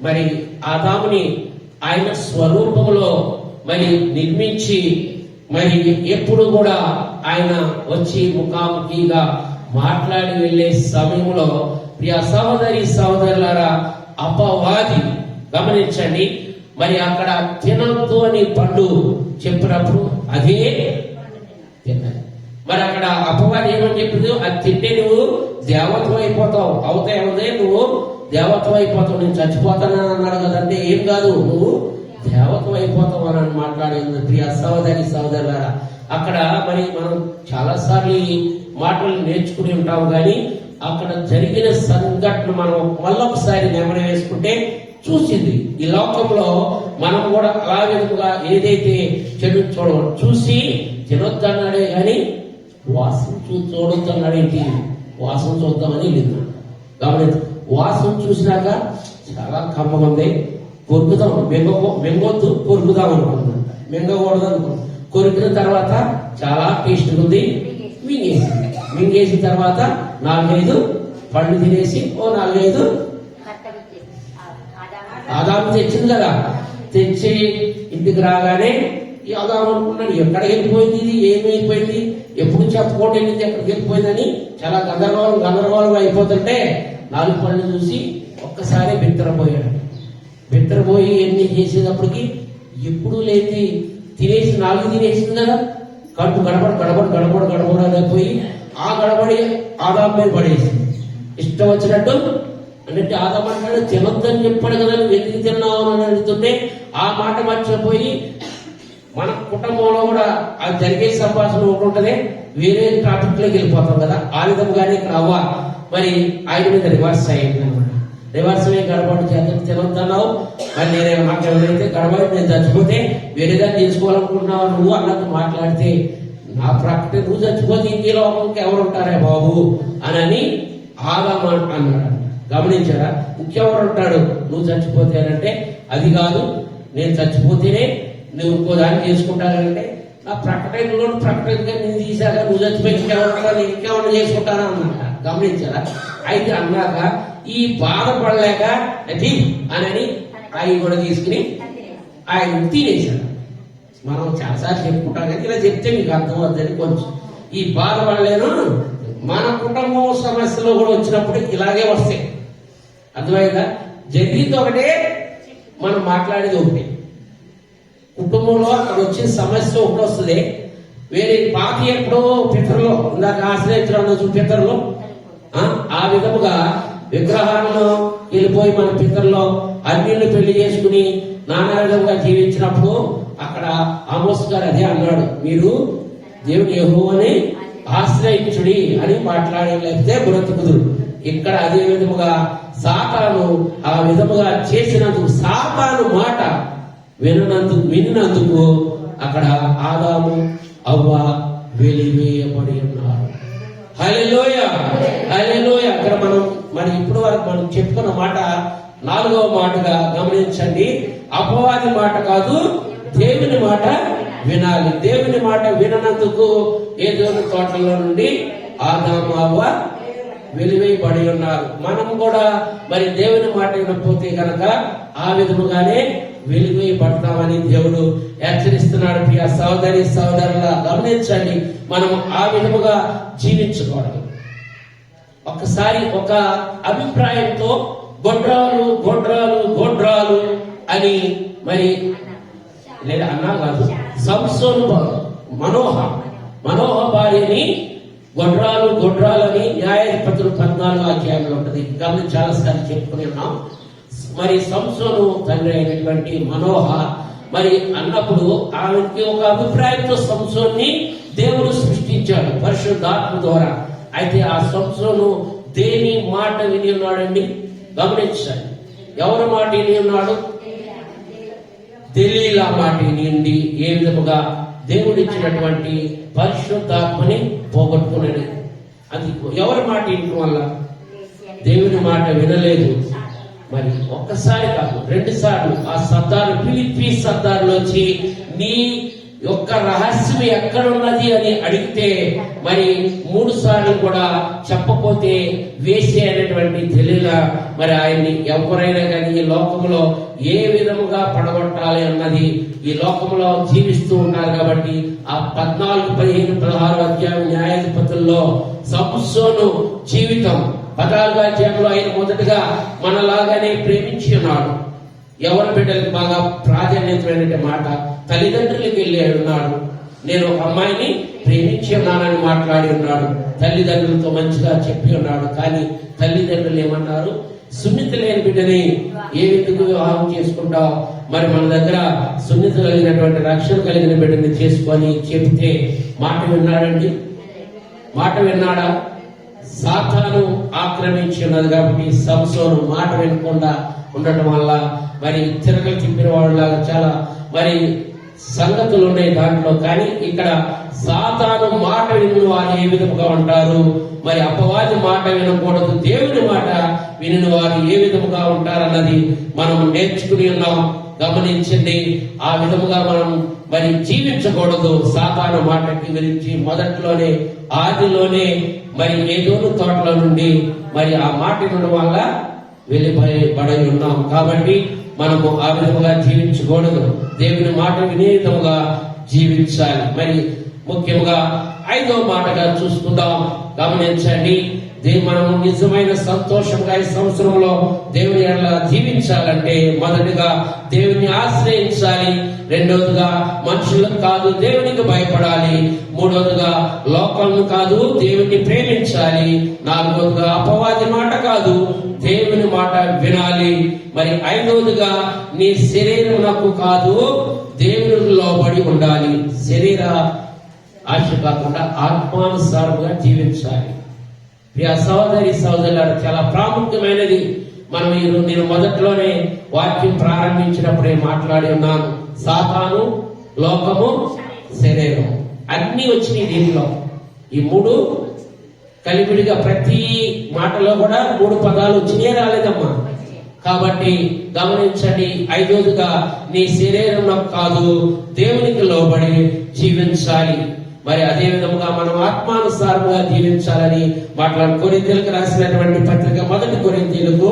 మరి ఆదాముని ఆయన స్వరూపంలో మరి నిర్మించి మరి ఎప్పుడు కూడా ఆయన వచ్చి ముఖాముఖిగా మాట్లాడి వెళ్లే సమయంలో ప్రియ సహోదరి సహోదరులారా, అపవాది గమనించండి, మరి అక్కడ తినొద్దు అని పండు చెప్పినప్పుడు అదే తిన్నాడు. మరి అక్కడ అపవాది ఏమని చెప్పింది, అది తింటే నువ్వు దేవత్వం అయిపోతావు, అవుతాయి నువ్వు దేవత్వం అయిపోతావు, నేను చచ్చిపోతానని అన్నాడు కదంటే ఏం కాదు, నువ్వు దేవత్వం అయిపోతావు అని మాట్లాడింది. ప్రియ సహోదరి సహోదరులారా, అక్కడ మరి మనం చాలా సార్లు ఈ మాటలు నేర్చుకుని ఉంటాం, కానీ అక్కడ జరిగిన సంఘటన మనం మళ్ళొకసారి నెమరు వేసుకుంటే చూసింది. ఈ లోకంలో మనం కూడా అలా విధముగా ఏదైతే చెడు చూసి తినొద్దన్నాడే కానీ వాసన చూడొద్దన్నాడేంటి, వాసన చూద్దామని వెళ్ళింది. కాబట్టి వాసన చూసినాక చాలా కమ్మగా ఉంది, కొరుకుదాం, మెంగొద్దు కొరుకుదాం అనుకున్నాం, మెంగకూడదు అనుకున్నాం. కొరికిన తర్వాత చాలా టేస్ట్ ఉంది, మింగేసిన తర్వాత 4-5 పళ్ళు తినేసి 4-5 ఆదాము తెచ్చింది కదా, తెచ్చి ఇంటికి రాగానే ఈ ఆదాము అనుకున్నాడు ఎక్కడికి వెళ్ళిపోయింది, ఇది ఏమైపోయింది, ఎప్పుడు చెప్పుకోవడం వెళ్ళింది, ఎక్కడికి వెళ్ళిపోయిందని చాలా గందరగోళం అయిపోతుంటే 4 పళ్ళు చూసి ఒక్కసారి బిత్తరపోయాడు. బిత్తరపోయి ఎన్ని చేసేటప్పటికి ఎప్పుడు లేని తినేసి 4 తినేసింది కదా, కడుపు గడబడ అయిపోయి ఆ గడబడి ఆదాం మీద పడేసింది. ఇష్టం వచ్చినట్టు అంటే ఆదాం అంటాడు తినొద్దని చెప్పాడు కదా, నువ్వు ఎందుకు తిన్నావు అని అడుగుతుంటే ఆ మాట మర్చిపోయి మన కుటుంబంలో కూడా అది జరిగే సంభాషణ ఉంటుంటది, వేరే టాపిక్ లోకి వెళ్ళిపోతాం కదా. ఆ విధంగానే ఇక్కడ అవ్వ మరి ఆయన మీద రివర్స్ అయ్యింది అనమాట. రివర్స్ అయ్యి గడబడి తినొద్దన్నావు, మరి నేనే మాకు ఎవరైతే గడబడి నేను చచ్చిపోతే వేరేదాన్ని తీసుకోవాలనుకుంటున్నావు నువ్వు అన్నట్టు మాట్లాడితే, నా ప్రకటన నువ్వు చచ్చిపోతే ఇంకే లోకంకి ఎవరు ఉంటారే బాబు అని ఆదాము అన్నాడు. గమనించారా, ఇంకెవరు ఉంటాడు నువ్వు చచ్చిపోతే అంటే, అది కాదు నేను చచ్చిపోతేనే నువ్వు ఇంకో దాన్ని చేసుకుంటానంటే, నా ప్రకటనలో ప్రకటనగా నేను తీసాక నువ్వు చచ్చిపోయి ఇంకెవరు చేసుకుంటానా అన్నమాట. గమనించారా, అయితే అన్నాక ఈ బాధపడలేక అది అని ఆయన కూడా తీసుకుని ఆయన తినేశాడు. మనం చాలాసార్లు చెప్పుకుంటాం కానీ ఇలా చెప్తే మీకు అర్థమవుతుంది. కొంచెం ఈ బాధపడలేను, మన కుటుంబం సమస్యలు కూడా వచ్చినప్పుడు ఇలాగే వస్తాయి. అర్థమైందా, జరిగింది ఒకటే, మనం మాట్లాడేది ఒకటి. కుటుంబంలో అక్కడ వచ్చిన సమస్య ఒకటి వస్తుంది, వేరే పాతి ఎక్కడో పితరులో ఇందాక ఆశ్రయించడం పితరులో ఆ విధముగా విగ్రహాలను వెళ్ళిపోయి మన పితరులో అన్నిళ్ళు పెళ్లి చేసుకుని నానా విధంగా జీవించినప్పుడు అక్కడ ఆమోస్ గారు అదే అన్నాడు, మీరు దేవుని యెహోవాని ఆశ్రయించుడి అని మాట్లాడలేకపోతే బ్రతుకుదురు. ఇక్కడ అదే విధముగా సాతాను ఆ విధముగా చేసినందుకు, సాతాను మాట విన్నందుకు అక్కడ ఆదాము అవ్వ వెలివేయబడి ఉన్నారు. హల్లెలూయా హల్లెలూయా. అక్కడ మనం ఇప్పుడు వరకు మనం చెప్పుకున్న మాట 4వ మాటగా గమనించండి, అపవాది మాట కాదు, దేవుని మాట వినాలి. దేవుని మాట విననందుకు ఏదోని తోటలో నుండి ఆదాము అవ్వ వెలివేయబడి ఉన్నారు. మనం కూడా మరి దేవుని మాట వినకపోతే కనుక ఆ విధముగానే వెలివేయబడతామని దేవుడు హెచ్చరిస్తున్నాడు. ప్రియ సహోదరి సహోదరుల గమనించండి, మనం ఆ విధముగా జీవించకూడదు. ఒకసారి ఒక అభిప్రాయంతో గొడ్రాలు అని మరి లేదా అన్నా కాదు, సంసోను మనోహ భార్యని గొడ్రాలని న్యాయాధిపతులు 14వ అధ్యాయంలో ఉంటుంది. గమని చాలాసార్లు చెప్పుకుని ఉన్నాం. మరి సంసోను తండ్రి అయినటువంటి మనోహ మరి అన్నప్పుడు ఆమెకి ఒక అభిప్రాయంతో సంసోన్ని దేవుడు సృష్టించాడు పరిశుద్ధాత్మ ద్వారా. అయితే ఆ సంసోను దేని మాట విని ఉన్నాడండి, గమనించండి. ఎవరి మాట విని ఉన్నాడు? దెలీలా మాట విని ఏ విధముగా దేవుడిచ్చినటువంటి పరిశుద్ధాత్మని పోగొట్టుకున్నాడు. అది ఎవరి మాట వినడం వల్ల? దేవుని మాట వినలేదు. మరి ఒక్కసారి కాదు 2 సార్లు ఆ సర్దారు ఫిలిప్పీ సర్దారులు వచ్చి నీ యొక్క రహస్యం ఎక్కడున్నది అని అడిగితే మరి 3 సార్లు కూడా చెప్పపోతే వేసే అనేటువంటి తెలియగా మరి ఆయన్ని ఎవరైనా కానీ ఈ లోకంలో ఏ విధముగా పడగొట్టాలి అన్నది ఈ లోకంలో జీవిస్తూ ఉంటారు కాబట్టి ఆ 14, 15, 16 అధ్యాయం న్యాయాధిపతుల్లో సంసోను జీవితం 14వ అధ్యాయంలో ఆయన మొదటగా మనలాగానే ప్రేమించి ఉన్నాడు. ఎవరి బిడ్డలకు బాగా ప్రాధాన్యతమైన మాట తల్లిదండ్రులకు వెళ్ళి ఉన్నాడు. నేను ఒక అమ్మాయిని ప్రేమించి ఉన్నానని మాట్లాడి ఉన్నాడు. తల్లిదండ్రులతో మంచిగా చెప్పి ఉన్నాడు. కానీ తల్లిదండ్రులు ఏమన్నారు? సున్నిత లేని బిడ్డని ఏ విధంగా వివాహం చేసుకుంటావు? మరి మన దగ్గర సున్నిత కలిగినటువంటి రక్షణ కలిగిన బిడ్డని చేసుకొని చెప్తే మాట విన్నాడండి? మాట విన్నాడా? సాతాను ఆక్రమించి ఉన్నది కాబట్టి సంసోను మాట వినకుండా ఉండటం వల్ల మరి తిరగలు తిప్పిన వాళ్ళలాగా చాలా మరి సంగతులు ఉన్నాయి దాంట్లో. కానీ ఇక్కడ సాతాను మాట విని వారు ఏ విధముగా ఉంటారు, మరి అపవాది మాట వినకూడదు, దేవుని మాట విని వారు ఏ విధముగా ఉంటారన్నది మనం నేర్చుకుని ఉన్నాం. గమనించండి, ఆ విధముగా మనం మరి జీవించకూడదు. సాతాను మాటకి గురించి మొదట్లోనే ఆదిలోనే మరి ఏదోను తోటలో నుండి మరి ఆ మాట వినడం వల్ల వెళ్ళిపోయి ఉన్నాం. కాబట్టి మనము ఆ విధముగా జీవించకూడదు. దేవుని మాట వినే విధముగా జీవించాలి. మరి ముఖ్యంగా 5వ మాటగా చూసుకుందాం. గమనించండి, మనము నిజమైన సంతోషంగా ఈ సంవత్సరంలో దేవుని ఎలా జీవించాలంటే మొదటిగా దేవుని ఆశ్రయించాలి. రెండవదిగా మనుషులకు కాదు దేవునికి భయపడాలి. మూడవదిగా లోకాలను కాదు దేవుని ప్రేమించాలి. నాలుగవదిగా అపవాది మాట కాదు దేవుని మాట వినాలి. మరి 5వదిగా నీ శరీరమునకు కాదు దేవునికి లోబడి ఉండాలి. శరీర ఆశ కాకుండా ఆత్మానుసారంగా జీవించాలి. ప్రియ సహోదరి సహోదరులారా, చాలా ప్రాముఖ్యమైనది. నేను మొదట్లోనే వాక్యం ప్రారంభించినప్పుడే మాట్లాడి ఉన్నాను. సాతాను, లోకము, శరీరం అన్ని వచ్చినాయి దీనిలో. ఈ 3 కలిపిడిగా ప్రతి మాటలో కూడా 3 పదాలు వచ్చినాయే రాలేదమ్మా. కాబట్టి గమనించండి, 5వదిగా నీ శరీరంలో కాదు దేవునికి లోబడి జీవించాలి. మరి అదే విధముగా మనం ఆత్మానుసారంగా జీవించాలని కొరింథీయులకు రాసినటువంటి పత్రిక, మొదటి కొరింథీయులకు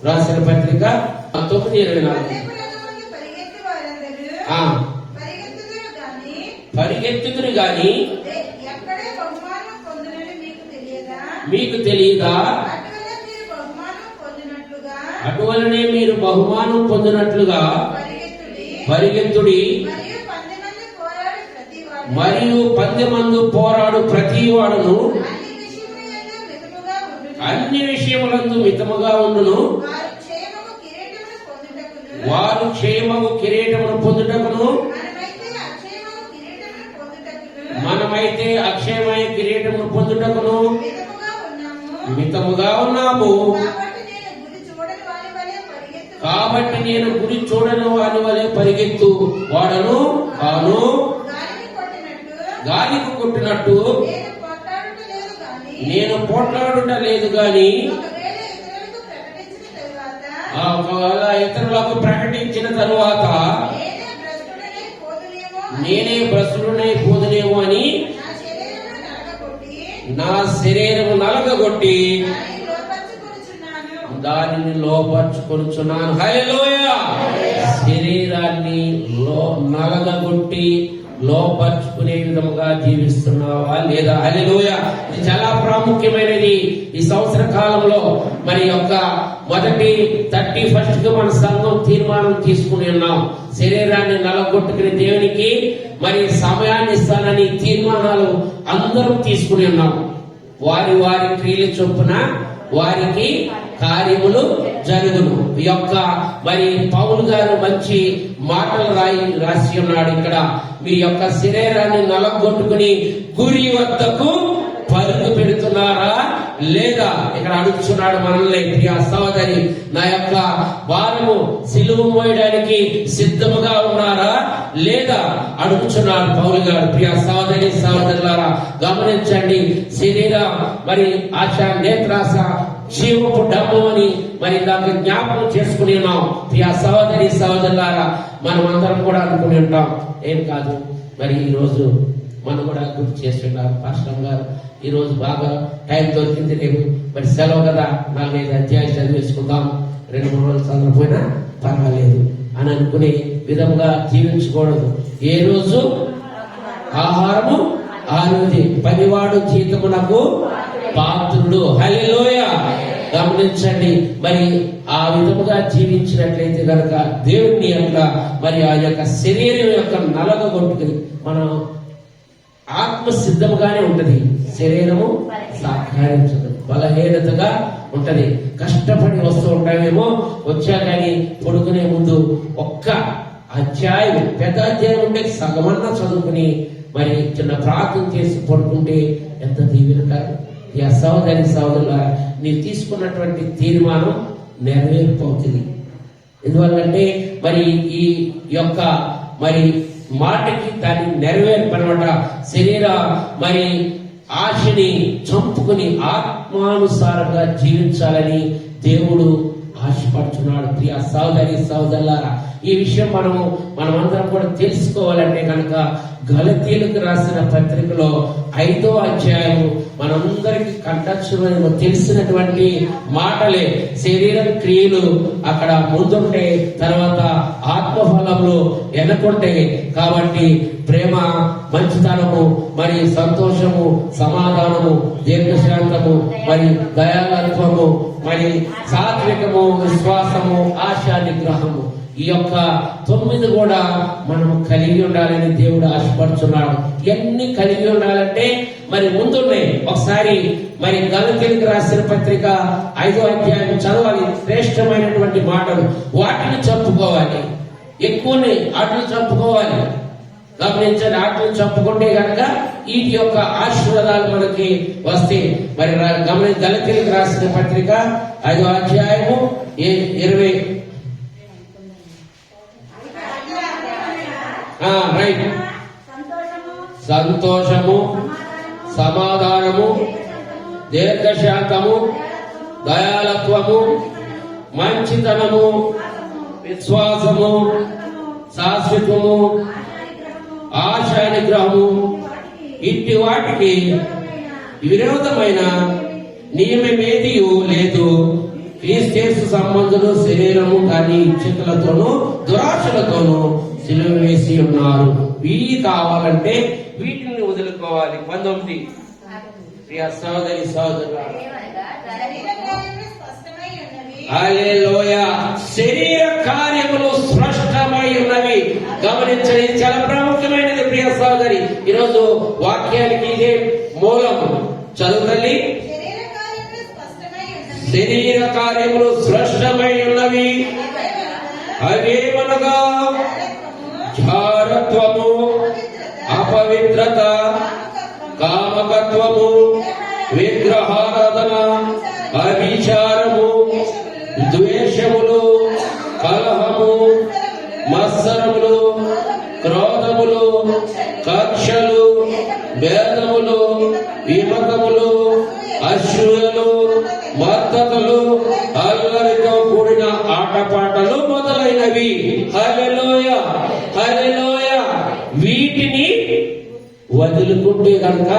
రాసిన పత్రిక 9:24. పరిగెత్తుదురు గాని మీకు తెలియదా? అటువలనే మీరు బహుమానం పొందినట్లుగా పరిగెత్తుడి. మరియు 10 మంది పోరాడు ప్రతి వాడును అన్ని విషయములందు మితముగా ఉండును. వారు క్షేమము కిరీటమును పొందుటకును, మనమైతే అక్షయమైన కిరీటమును పొందుటకును మితముగా ఉన్నాము. కాబట్టి నేను గురి చూడని వాని వలె పరిగెత్తు వాడను కాను. గాలికి కొట్టినట్టు నేను పోట్లాడుట లేదు గాని ఒకవేళ ఇతరులకు ప్రకటించిన తరువాత నేనే భ్రష్టుడనై పోదునేమో అని నా శరీరము నలగగొట్టి దానిని లోపరుచుకొనుచున్నాను. హల్లెలూయా! శరీరాన్ని నలగగొట్టి లోపరుచుకునే విధముగా జీవిస్తున్నావా లేదా? హల్లెలూయా! ఇది చాలా ప్రాముఖ్యమైనది. ఈ సంవత్సర కాలంలో మరి యొక్క మొదటి 31st మన సంఘం తీర్మానం తీసుకుని ఉన్నాం. శరీరాన్ని నలగొట్టుకుని దేవునికి మరి సమయాన్ని ఇస్తానని తీర్మానాలు అందరం తీసుకుని ఉన్నాం. వారి వారి క్రియల చొప్పున వారికి కార్యములు జరుగును. ఈ యొక్క మరి పౌలు గారు మంచి మాటలు రాసి ఉన్నాడు. ఇక్కడ మీ యొక్క శరీరాన్ని నలగొట్టుకుని గురి వద్దకు పరుగు పెడుతున్నారా లేదా? ఇక్కడ అడుగుతున్నాడు మనల్ని, ప్రియ సహోదరి, నా యొక్క భారము సిలువ మోయడానికి సిద్ధముగా ఉన్నారా లేదా అడుగుతున్నాడు పౌలు గారు. ప్రియ సహోదరి సహోదరులారా, గమనించండి, శరీర మరి ఆశ, నేత్రాశ, జీవపు డబ్బు అని మరి దాన్ని జ్ఞాపకం చేసుకుని ఉన్నాం. ప్రియ సహోదరి సహోదరులారా, మనం అందరం కూడా అనుకుని ఉంటాం, ఏం కాదు మరి ఈరోజు మనం కూడా గుర్తు చేస్తున్నారు పాస్టర్ గారు. ఈరోజు బాగా టైం దొరికింది, రేపు మరి సెలవు కదా, 4-5 అధ్యాయాలు చదివేసుకుందాం, 2-3 రోజులు చదవకపోయినా పర్వాలేదు అని అనుకునే విధంగా జీవించకూడదు. ఏ రోజు ఆహారము ఆ రోజే, పనివాడు జీతమునకు పాత్రుడు. హల్లెలూయా. గమనించండి, మరి ఆ విధముగా జీవించినట్లయితే కనుక దేవుని యొక్క మరి ఆ యొక్క శరీరం యొక్క నలగొట్టుకుని మనం ఆత్మ సిద్ధముగానే ఉంటది, శరీరము సహకరించదు, బలహీనతగా ఉంటది. కష్టపడి వస్తూ ఉంటామేమో, వచ్చా కానీ పడుకునే ముందు ఒక్క అధ్యాయం, పెద్ద అధ్యాయం ఉంటే సగమన్నా చదువుకుని మరి చిన్న ప్రార్థన చేసి పడుకుంటే ఎంత దీవెనకరం. ఈ సహోదరి సహోదరుల, నీవు తీసుకున్నటువంటి తీర్మానం నెరవేర్పవుతుంది. ఎందువల్లంటే మరి ఈ యొక్క మరి మాటకి దాన్ని నెరవేర్పనమాట. శరీర మరి ఆశని చంపుకుని ఆత్మానుసారంగా జీవించాలని దేవుడు ఆశపడుతున్నాడు. ప్రియ సహోదరి సహోదరులారా, ఈ విషయం మనమందరం కూడా తెలుసుకోవాలంటే కనుక గలతీయులకు రాసిన పత్రికలో 5వ అధ్యాయం మనందరికి కంఠక్షరమైన తెలిసినటువంటి మాటలే. శరీరం క్రియలు అక్కడ ముందుంటే తర్వాత ఆత్మఫలములు వెనకుంటాయి. కాబట్టి ప్రేమ, మంచితనము, మరి సంతోషము, సమాధానము, దీర్ఘశాంతము, మరి దయాలత్వము, మరి సాత్వికము, విశ్వాసము, ఆశా నిగ్రహము, ఈ యొక్క 9 కూడా మనం కలిగి ఉండాలని దేవుడు ఆశపడుతున్నాడు. ఇవన్నీ కలిగి ఉండాలంటే మరి ముందున్నాయి. ఒకసారి మరి గలతీయులకు రాసిన పత్రిక 5వ అధ్యాయం చదవాలి. శ్రేష్టమైనటువంటి మాటలు, వాటిని చంపుకోవాలి. ఎక్కువనే వాటిని చంపుకోవాలి. గమనించండి, వాటిని చంపుకుంటే కనుక వీటి యొక్క ఆశీర్వాదాలు మనకి వస్తే మరి గలతీయులకు రాసిన పత్రిక 5వ అధ్యాయము 20 రైట్. సంతోషము, సమాధానము, దీర్ఘశాంతము, దయాలత్వము, మంచితనము, విశ్వాసము, శాశ్వతము, ఆశా నిగ్రహము, ఇట్టి వాటికి విరోధమైన నియమమేది లేదు. క్రీస్తు సంబంధులు శరీరము కానీ ఇచ్ఛలతోనూ దురాశలతోనూ సిలువ వేసి ఉన్నారు. వీటి కావాలంటే వీటిని వదులుకోవాలి. 19 ప్రియ సహోదరి సహోదరులారా, హల్లెలూయా. శరీర కార్యములు స్పష్టమై ఉన్నవి. గమనించండి, చాలా ప్రాముఖ్యమైనది ప్రియ సహోదరి. ఈరోజు వాక్యానికి ఇదే మూలం. చదువుతల్లి, శరీర కార్యములు స్పష్టమై ఉన్నవి. అవేమనగా జారత్వము, అపవిత్రత, కామకత్వము, విగ్రహారాధన, అభిచారము, ద్వేషములు, కలహము, మత్సరములు, క్రోధములు, కక్షలు, భేదములు, విమతములు, అసూయలు, మద్దతులు, అల్లరితో కూడిన ఆటపాటలు మొదలైనవి. హల్లెలూయా, హల్లెలూయా. వీటిని వదులుకుంటే కనుక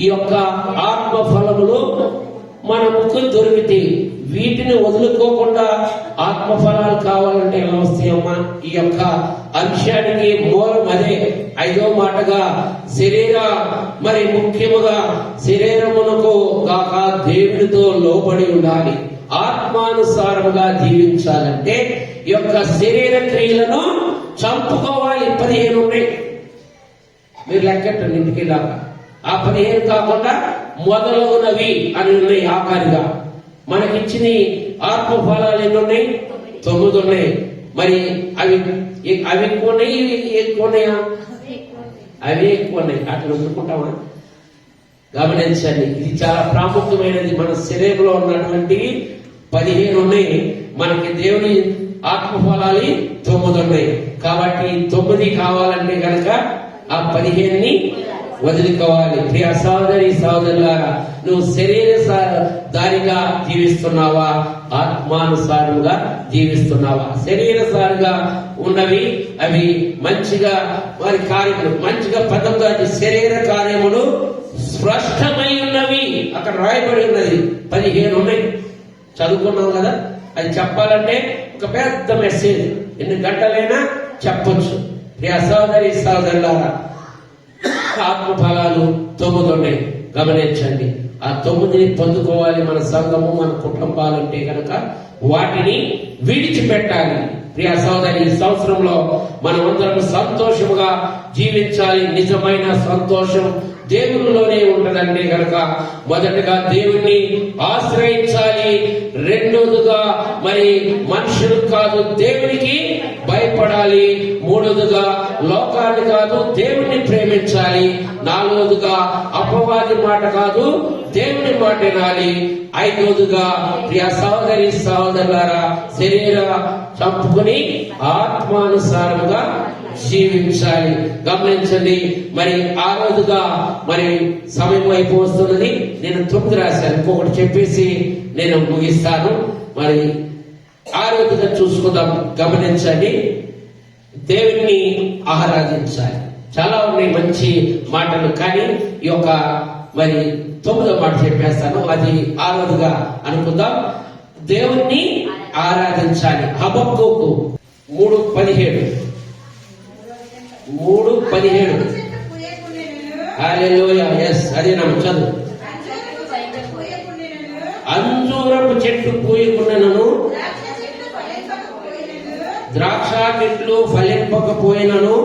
ఈ యొక్క ఆత్మ ఫలములు మనకు దొరికితే, వీటిని వదులుకోకుండా ఆత్మ ఫలాలు కావాలంటే ఎలా వస్తాయమ్మా? ఈ యొక్క అంశానికి మూలం అదే. 5వ మాటగా శరీర మరి ముఖ్యముగా శరీరమునకు కాక దేవునితో లోబడి ఉండాలి. ఆత్మానుసారముగా జీవించాలంటే ఈ యొక్క శరీర క్రియలను చంపుకోవాలి. 15 ఉన్నాయి. మీరు లెక్కెట్టండి ఇంటికి దాకా. ఆ 15 కాకుండా మొదలగునవి అని ఉన్నాయి. ఆఖరిగా మనకిచ్చిన ఆత్మ ఫలాలు ఎన్ని ఉన్నాయి? 9 ఉన్నాయి. మరి అవి ఎక్కువ ఉన్నాయి, ఎక్కువ ఉన్నాయా? అవి ఎక్కువ ఉన్నాయి. అట్లా వదులుకుంటామా? గమనించండి, ఇది చాలా ప్రాముఖ్యమైనది. మన శరీరంలో ఉన్నటువంటి 15 ఉన్నాయి. మనకి దేవుని ఆత్మ ఫలాలు 9 ఉన్నాయి. కాబట్టి 9 కావాలంటే కనుక ఆ 15ని వదులుకోవాలి. ప్రియ సహోదరి సహోదరులారా, నువ్వు శరీర దారిగా జీవిస్తున్నావా, ఆత్మానుసారంగా జీవిస్తున్నావా? శరీరసారిగా ఉన్నవి అవి మంచిగా వారి కార్యములు మంచిగా 19 శరీర కార్యములు స్పష్టమై ఉన్నవి. అక్కడ రాయబడి ఉన్నది 15 ఉన్నాయి. చదువుకున్నాం కదా. అది చెప్పాలంటే ఒక పెద్ద మెసేజ్, ఎన్ని గంటలైనా చెప్పొచ్చు. ప్రియ సహోదరి సహోదరులారా, ఆత్మ ఫలాలు 9 ఉన్నాయి. గమనించండి. ఆ 9ని పొందుకోవాలి మన సంఘము, మన కుటుంబాలంటే కనుక వాటిని విడిచిపెట్టాలి. ప్రియ సహోదరి, ఈ సంవత్సరంలో మనమందరం సంతోషముగా జీవించాలి. నిజమైన సంతోషం దేవునిలోనే ఉంటదంటే కనుక మొదటగా దేవుణ్ణి ఆశ్రయించాలి. రెండోదిగా మరి మనుషులు కాదు, దేవునికి భయపడాలి. మూడోదిగా లోకాన్ని కాదు, దేవుణ్ణి ప్రేమించాలి. నాలుగోదిగా అపవాది మాట కాదు, దేవుని మాట వినాలి. ఐదోదిగా ప్రియ సహోదరి సహోదరులారా, శరీర చంపుకుని ఆత్మానుసారముగా జీవించాలి. గమనించండి. మరి ఆ రోజుగా మరి సమయం వైపు వస్తున్నది. నేను 9 రాశాను, ఇంకొకటి చెప్పేసి నేను ముగిస్తాను. మరి ఆ రోజుగా చూసుకుందాం. గమనించండి. దేవుణ్ణి ఆరాధించాలి. చాలా ఉన్నాయి మంచి మాటలు, కానీ ఈ యొక్క మరి 9వ మాట చెప్పేస్తాను. అది ఆ రోజుగా అనుకుందాం. దేవుణ్ణి ఆరాధించాలి. హబక్కూకు 3:17 హల్లెలూయా. ఎస్, అదే నా చదువు. అంజూరపు చెట్టు పూయకుండాను, ద్రాక్ష చెట్లు ఫలింపకపోయినను,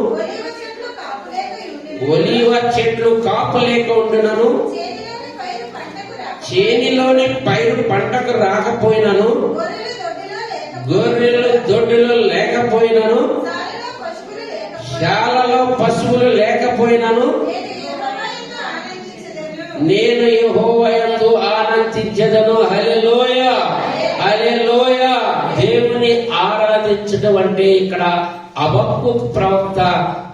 ఒలీవ చెట్లు కాపు లేక ఉండునను, చేనిలోని పైరు పంటకు రాకపోయినను, గొర్రెలు దొడ్డిలో లేకపోయినను, శాలలో పశువులు లేకపోయినను, నేను యెహోవా యందు ఆనందించెదను. హల్లెలూయా, హల్లెలూయా. దేవుని ఆరాధించడం అంటే ఇక్కడ హబక్కూకు ప్రవక్త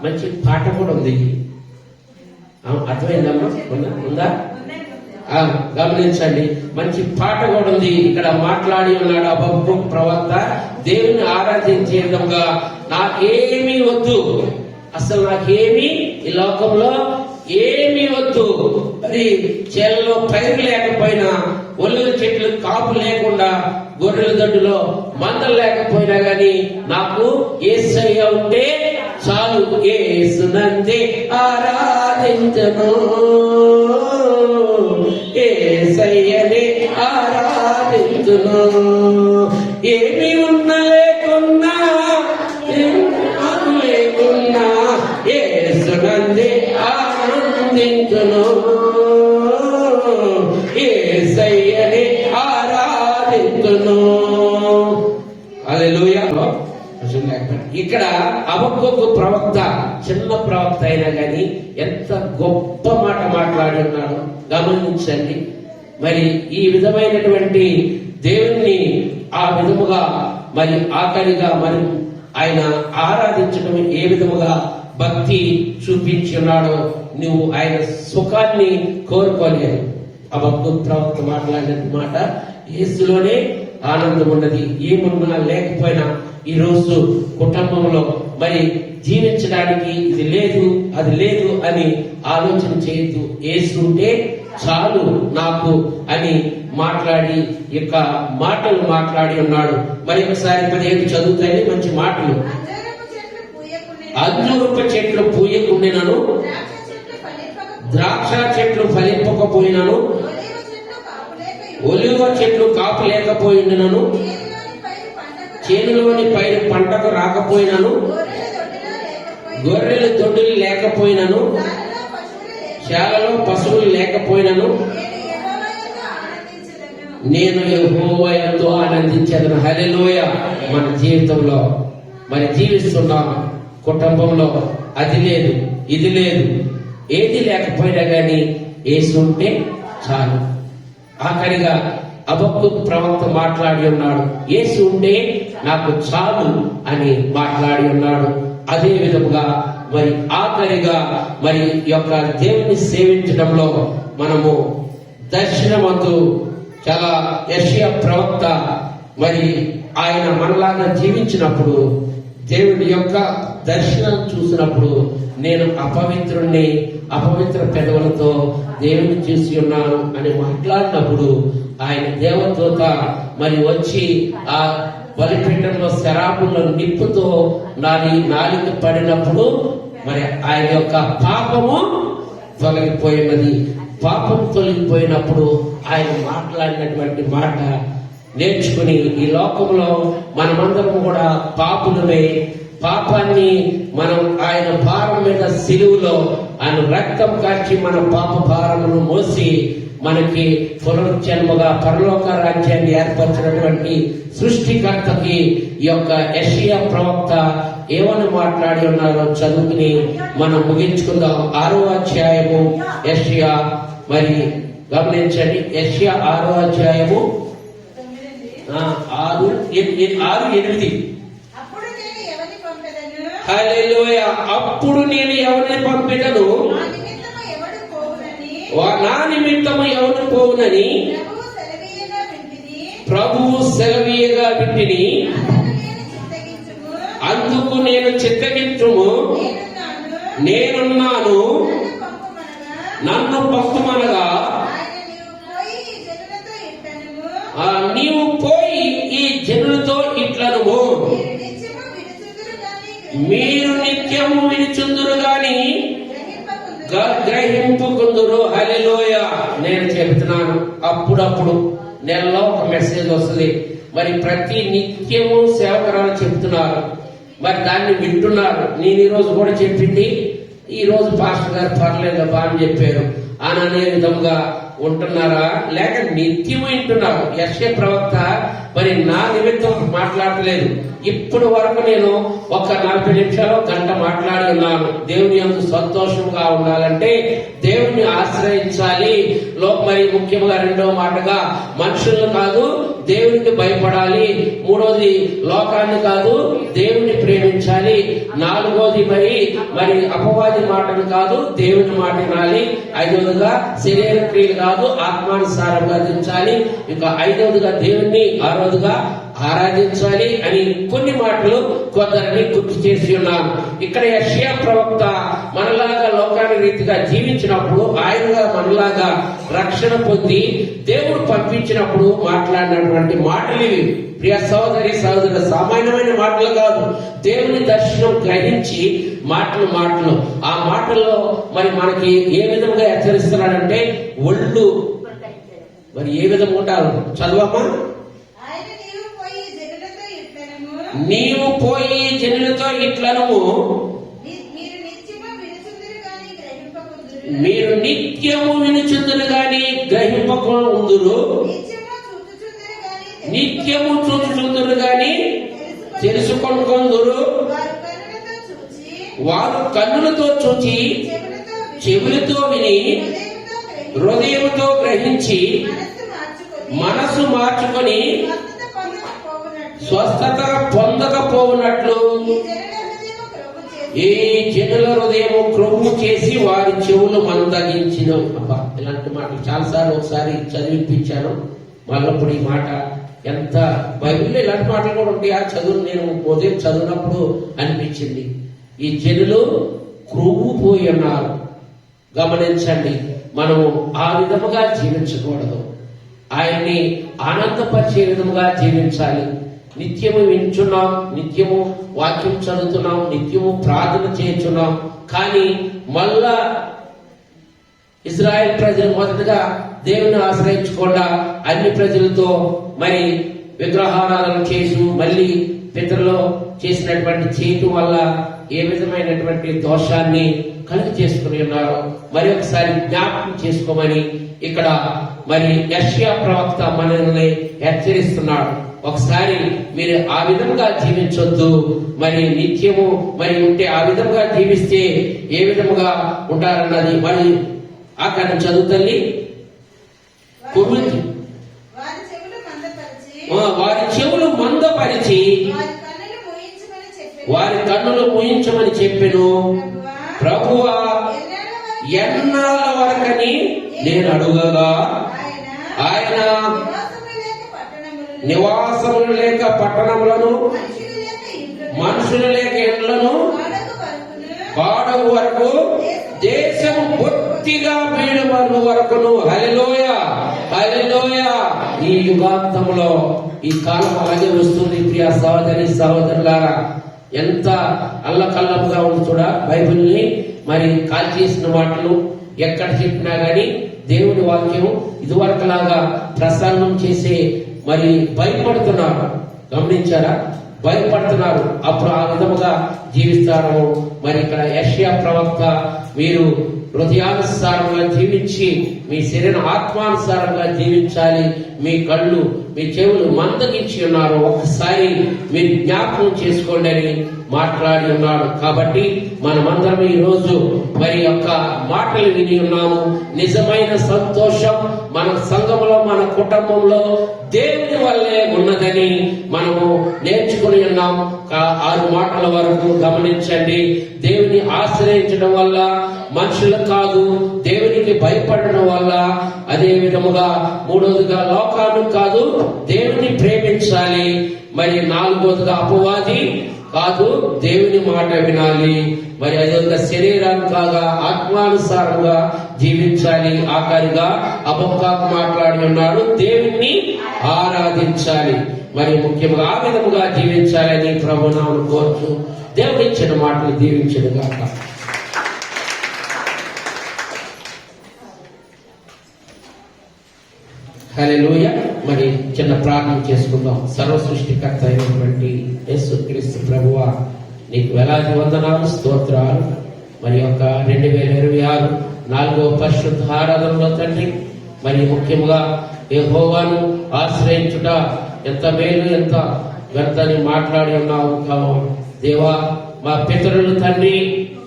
మంచి పాట కూడా ఉంది. అర్థమైందమ్మా? ఉందా? గమనించండి. మంచి పాట కూడా ఉంది. ఇక్కడ మాట్లాడి ఉన్నాడు హబక్కూకు ప్రవక్త. దేవుని ఆరాధించే విధంగా నాకేమీ వద్దు, అసలు నాకేమీ ఈ లోకంలో ఏమీ వద్దు. మరి చేలలో పైరు లేకపోయినా, ఒలివ చెట్లు కాపు లేకుండా, గొర్రెల దొడ్డులో మందలు లేకపోయినా గాని నాకు యేసయ్య ఉంటే చాలు. యేసునందే ఆరాధించను, యేసయ్యనే ఆరాధించును. ఏమి ఉన్నా లేకున్నా, లేకున్నా యేసునందే ఆనందించును, యేసయ్యనే ఆరాధించును. హల్లెలూయా. ఇక్కడ హబక్కూకు ప్రవక్త చిన్న ప్రవక్త అయినా గాని ఎంత గొప్ప మాట మాట్లాడి ఉన్నాడు. గమనించండి. మరి ఈ విధమైనటువంటి దేవుణ్ణి ఆ విధముగా మరి ఆఖరిగా మరి ఆయన ఆరాధించడం ఏ విధముగా భక్తి చూపించున్నాడో నువ్వు ఆయన సుఖాన్ని కోరుకోలేవు. హబక్కూకు ప్రవక్త మాట్లాడిన మాట, యేసులోనే ఆనందం ఉన్నది. ఏమున్నా లేకపోయినా ఈ రోజు కుటుంబంలో మరి జీవించడానికి ఇది లేదు అది లేదు అని ఆలోచన చేయొద్దు. యేసు ఉంటే చాలు నాకు అని మాట్లాడి యొక్క మాటలు మాట్లాడి ఉన్నాడు. మరి ఒకసారి 15 చదువుతాయి మంచి మాటలు. అంజూరపు చెట్లు పూయకుండినను, ద్రాక్ష చెట్లు ఫలింపకపోయినను, ఒలివ చెట్లు కాపు లేకపోయినను, చేనులోని పైరు పంటకు రాకపోయినను, గొర్రెలు దొడ్డులు లేకపోయినను, శాలలో పశువులు లేకపోయినను, నేను యెహోవా యందు ఆనందించెదను. హల్లెలూయా. మన జీవితంలో మరి జీవిస్తున్నాం, కుటుంబంలో అది లేదు ఇది లేదు, ఏది లేకపోయినా గాని యేసు ఉంటే చాలు. ఆఖరిగా హబక్కూకు ప్రవక్త మాట్లాడి ఉన్నాడు, యేసు ఉంటే నాకు చాలు అని మాట్లాడి ఉన్నాడు. అదే విధముగా మరి ఆఖరిగా మరి యొక్క దేవుని సేవించడంలో మనము దర్శనమందు చాలా యెషయా ప్రవక్త మరి ఆయన మనలాగా జీవించినప్పుడు దేవుడి యొక్క దర్శనం చూసినప్పుడు నేను అపవిత్రుణ్ణి, అపవిత్ర పెదవులతో దేవుని చూసి ఉన్నాను అని మాట్లాడినప్పుడు ఆయన దేవదూత మరి వచ్చి ఆ బలిపీఠంలో శరాపుల్లో నిప్పుతో నాలిక పడినప్పుడు మరి ఆయన యొక్క పాపము తొలగిపోయినది. పాపం తొలగిపోయినప్పుడు ఆయన మాట్లాడినటువంటి మాట నేర్చుకుని ఈ లోకంలో మనమందరం కూడా పాపులమే, పాపాన్ని మనం ఆయన భారం మీద సిలువలో ఆయన రక్తం కార్చి మన పాప భారమును మోసి మనకి పునరుజ్జన్మగా పరలోక రాజ్యాన్ని ఏర్పరిచినటువంటి సృష్టికర్తకి ఈ యొక్క యెషయా ప్రవక్త ఏమని మాట్లాడి ఉన్నారో చదువుకుని మనం ముగించుకుందాం. 6వ అధ్యాయము యెషయా, మరి గమనించండి. యెషయా 6వ అధ్యాయము 6-8. హల్లెలూయా. అప్పుడు నేను ఎవరిని పంపెదను, నా నిమిత్తము ఎవరు పోవునని ప్రభువు సెలవీయగా వింటిని, అందుకు నేను చిత్తగించుము, నేనున్నాను, నన్ను పంపుమనగా నీవు పోయి ఈ జనులతో ఇట్లనుము, మీరు నిత్యము వినిచుందురు గాని గ్రహింపుకుందురు. హల్లెలూయా. నేను చెబుతున్నాను, అప్పుడప్పుడు నెలలో ఒక మెసేజ్ వస్తుంది. మరి ప్రతి నిత్యము సేవకురాలు చెప్తున్నారు, మరి దాన్ని వింటున్నారు. నేను ఈ రోజు కూడా చెప్పింది, ఈ రోజు పాస్టర్ గారు పర్లేదు బాగా చెప్పారు అని అనే విధంగా ఉంటున్నారా, లేక నిత్యము వింటున్నారు? యెషయా ప్రవక్త మరి నా నిమిత్తం మాట్లాడలేదు. ఇప్పటి వరకు నేను ఒక 40 నిమిషాలు గంట మాట్లాడి ఉన్నాను. దేవుని యందు సంతోషంగా ఉండాలంటే దేవుని ఆశ్రయించాలి. మరి ముఖ్యంగా రెండవ మాటగా మనుషులను కాదు దేవునికి భయపడాలి. మూడోది లోకాన్ని కాదు దేవుని ప్రేమించాలి. నాలుగోది మరి అపవాది మాటను కాదు దేవుని మాట వినాలి. ఐదవదిగా శరీర క్రియలు కాదు ఆత్మానుసారంగా దించాలి. ఇక ఐదవదిగా దేవుణ్ణి, ఆరోదిగా ఆరాధించాలి అని కొన్ని మాటలు కొందరిని గుర్తు చేసి ఉన్నాను. ఇక్కడ యెషయా ప్రవక్త మనలాగా లోకాన్ని రీతిగా జీవించినప్పుడు, ఆయనగా మనలాగా రక్షణ పొంది దేవుడు పంపించినప్పుడు మాట్లాడినటువంటి మాటలు ఇవి. ప్రియ సహోదరి సహోదరుల, సామాన్యమైన మాటలు కాదు, దేవుని దర్శనం గ్రహించి మాటలు. ఆ మాటల్లో మరి మనకి ఏ విధంగా హెచ్చరిస్తున్నాడంటే ఒళ్ళు మరి ఏ విధంగా ఉంటారు చదవమ్మా. నీవు పోయి జనులతో ఇట్లనుము, మీరు నిత్యము వినుచుందురు గాని గ్రహింపకుందురు, నిత్యము చూచుచుందురు గాని తెలుసుకొనుకొందురు. వారు కన్నులతో చూచి, చెవులతో విని, హృదయముతో గ్రహించి, మనసు మార్చుకొని స్వస్థత పొందకపోవునట్లు ఈ జనుల హృదయము క్రొవ్వు చేసి వారి చెవులు మందగించిన. ఇలాంటి మాటలు చాలాసార్లు ఒకసారి చదివిపించాను. మళ్ళప్పుడు ఈ మాట ఎంత బైబిల్లో ఇలాంటి మాటలు కూడా ఉంటాయి. ఆ చదువు నేను ఉదయం చదివినప్పుడు అనిపించింది, ఈ జనులు క్రొవ్వు పోయి ఉన్నారు. గమనించండి, మనము ఆ విధముగా జీవించకూడదు. ఆయన్ని ఆనందపరిచే విధముగా జీవించాలి. నిత్యము వింటున్నాం, నిత్యము వాక్యం చదువుతున్నాం, నిత్యము ప్రార్థన చేస్తున్నాం. కానీ మళ్ళా ఇజ్రాయెల్ ప్రజలు మొదటగా దేవుని ఆశ్రయించకుండా అన్ని ప్రజలతో మరి విగ్రహారాధన చేసి మళ్ళీ పితరులో చేసినటువంటి చేయటం వల్ల ఏ విధమైనటువంటి దోషాన్ని కలుగు చేసుకుని ఉన్నారో మరి ఒకసారి జ్ఞాపకం చేసుకోమని ఇక్కడ మరి యెషయా ప్రవక్త మనల్ని హెచ్చరిస్తున్నాడు. ఒకసారి మీరు ఆ విధంగా జీవించొద్దు. మరి నిత్యము మరి ఉంటే ఆ విధంగా జీవిస్తే ఏ విధముగా ఉంటారన్నది మరి అక్కడ చదువుతల్లి. వారి చెవులు మందపరిచి వారి కన్నులు మూయించమని చెప్పెను. ప్రభువా, ఎన్నాళ్ళ వరకని నేను అడుగగా ఆయన నివాసములు లేక పట్టణములను, మనుషులు లేక ఇండ్లను పాడవు వరకు, దేశము బొత్తిగా బీడుమరు వరకును. హల్లెలూయా, హల్లెలూయా. ఈ యుగాంతంలో ఈ కాలం అలాగే వస్తుంది. ప్రియ సహోదరి సహోదరులారా, ఎంత అల్లకల్లముగా ఉంది చూడ. బైబిల్ని మరి కాల్ చేసిన మాటలు ఎక్కడ చెప్పినా గాని దేవుని వాక్యం ఇదివరకులాగా ప్రసన్నం చేసే మరి భయపడుతున్నారు. గమనించారా? భయపడుతున్నారు. అప్పుడు ఆ విధముగా జీవిస్తారు. మరి ఇక్కడ యెషయా ప్రవక్త, మీరు హృదయానుసారంగా జీవించి మీ శరీర ఆత్మానుసారంగా జీవించాలి. మీ కళ్ళు మీ చెవులు మందగించి ఉన్నారు, ఒక్కసారి మీరు జ్ఞాపకం చేసుకోండి అని మాట్లాడి ఉన్నాడు. కాబట్టి మనమందరం ఈ రోజు మరి యొక్క మాటలు విని ఉన్నాము. నిజమైన సంతోషం మన సంఘంలో, మన కుటుంబంలో దేవుని వల్లే ఉన్నదని మనము నేర్చుకుని ఉన్నాం. 6 మాటల వరకు గమనించండి. దేవుని ఆశ్రయించడం వల్ల, మనుషులు కాదు దేవునికి భయపడడం వల్ల, అదే విధముగా 3వదిగా లోకాన్ని కాదు దేవుని ప్రేమించాలి. మరి 4వదిగా అపవాది కాదు దేవుని మాట వినాలి. మరి అదేవిధంగా శరీరాన్ని కాగా ఆత్మానుసారంగా జీవించాలి. ఆఖరిగా అబొక్కాకు మాట్లాడి ఉన్నాడు, దేవుణ్ణి ఆరాధించాలి. మరి ముఖ్యంగా ఆ విధముగా జీవించాలని ప్రభునామను కోరుతూ దేవుడిచ్చిన మాటలు దీవించను గాక. హల్లెలూయా. మరి చిన్న ప్రార్థన చేసుకుందాం. సర్వ సృష్టికర్త అయినటువంటి యేసుక్రీస్తు ప్రభువా, నీకు వేలాది వందనాలు, స్తోత్రాలు. మరి యొక్క 2026 4వ పరిశుద్ధ ఆరాధనలో తండ్రి, మరి ముఖ్యంగా యెహోవాను ఆశ్రయించుట ఎంత మేలు, ఎంత వ్యర్థని మాట్లాడి ఉన్నావు దేవా. మా పితరులు తండ్రి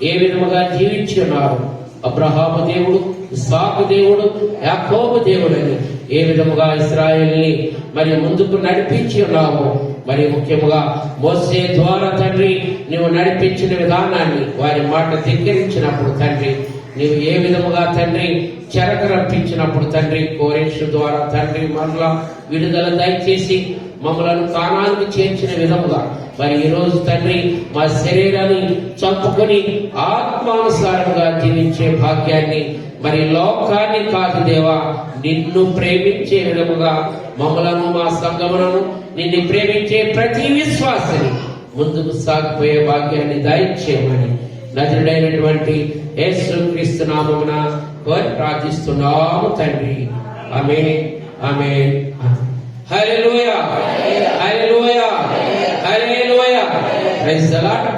ఏ విధముగా జీవించి ఉన్నారు, అబ్రహాము దేవుడు, ఇస్సాకు దేవుడు, యాకోబు దేవుడని ఏ విధముగా ఇశ్రాయేలుని మరి ముందుకు నడిపించి ఉన్నాము. మరి ముఖ్యముగా మోసే ద్వారా తండ్రి నువ్వు నడిపించిన విధానాన్ని వారి మాట ధిక్కరించినప్పుడు తండ్రి, నీవు ఏ విధముగా తండ్రి చెరక రప్పించినప్పుడు తండ్రి, కోరేషు ద్వారా తండ్రి మరలా విడుదల దయచేసి మమ్మలను కానానికి చేర్చిన విధముగా మరి ఈ రోజు తండ్రి మా శరీరాన్ని చంపుకొని ఆత్మానుసారంగా జీవించే భాగ్యాన్ని, మరి లోకాన్ని కాదు దేవా, నిన్ను ప్రేమించే విధముగా మమ్మలను, మా సంగములను, నిన్ను ప్రేమించే ప్రతి విశ్వాసిని ముందుకు సాగిపోయే భాగ్యాన్ని దయచేయమని నజరుడైనటువంటి యేసుక్రీస్తు నామమున కోరి ప్రార్థిస్తున్నాము తండ్రి. Amen, amen. Hallelujah, hallelujah, hallelujah. Praise the lord.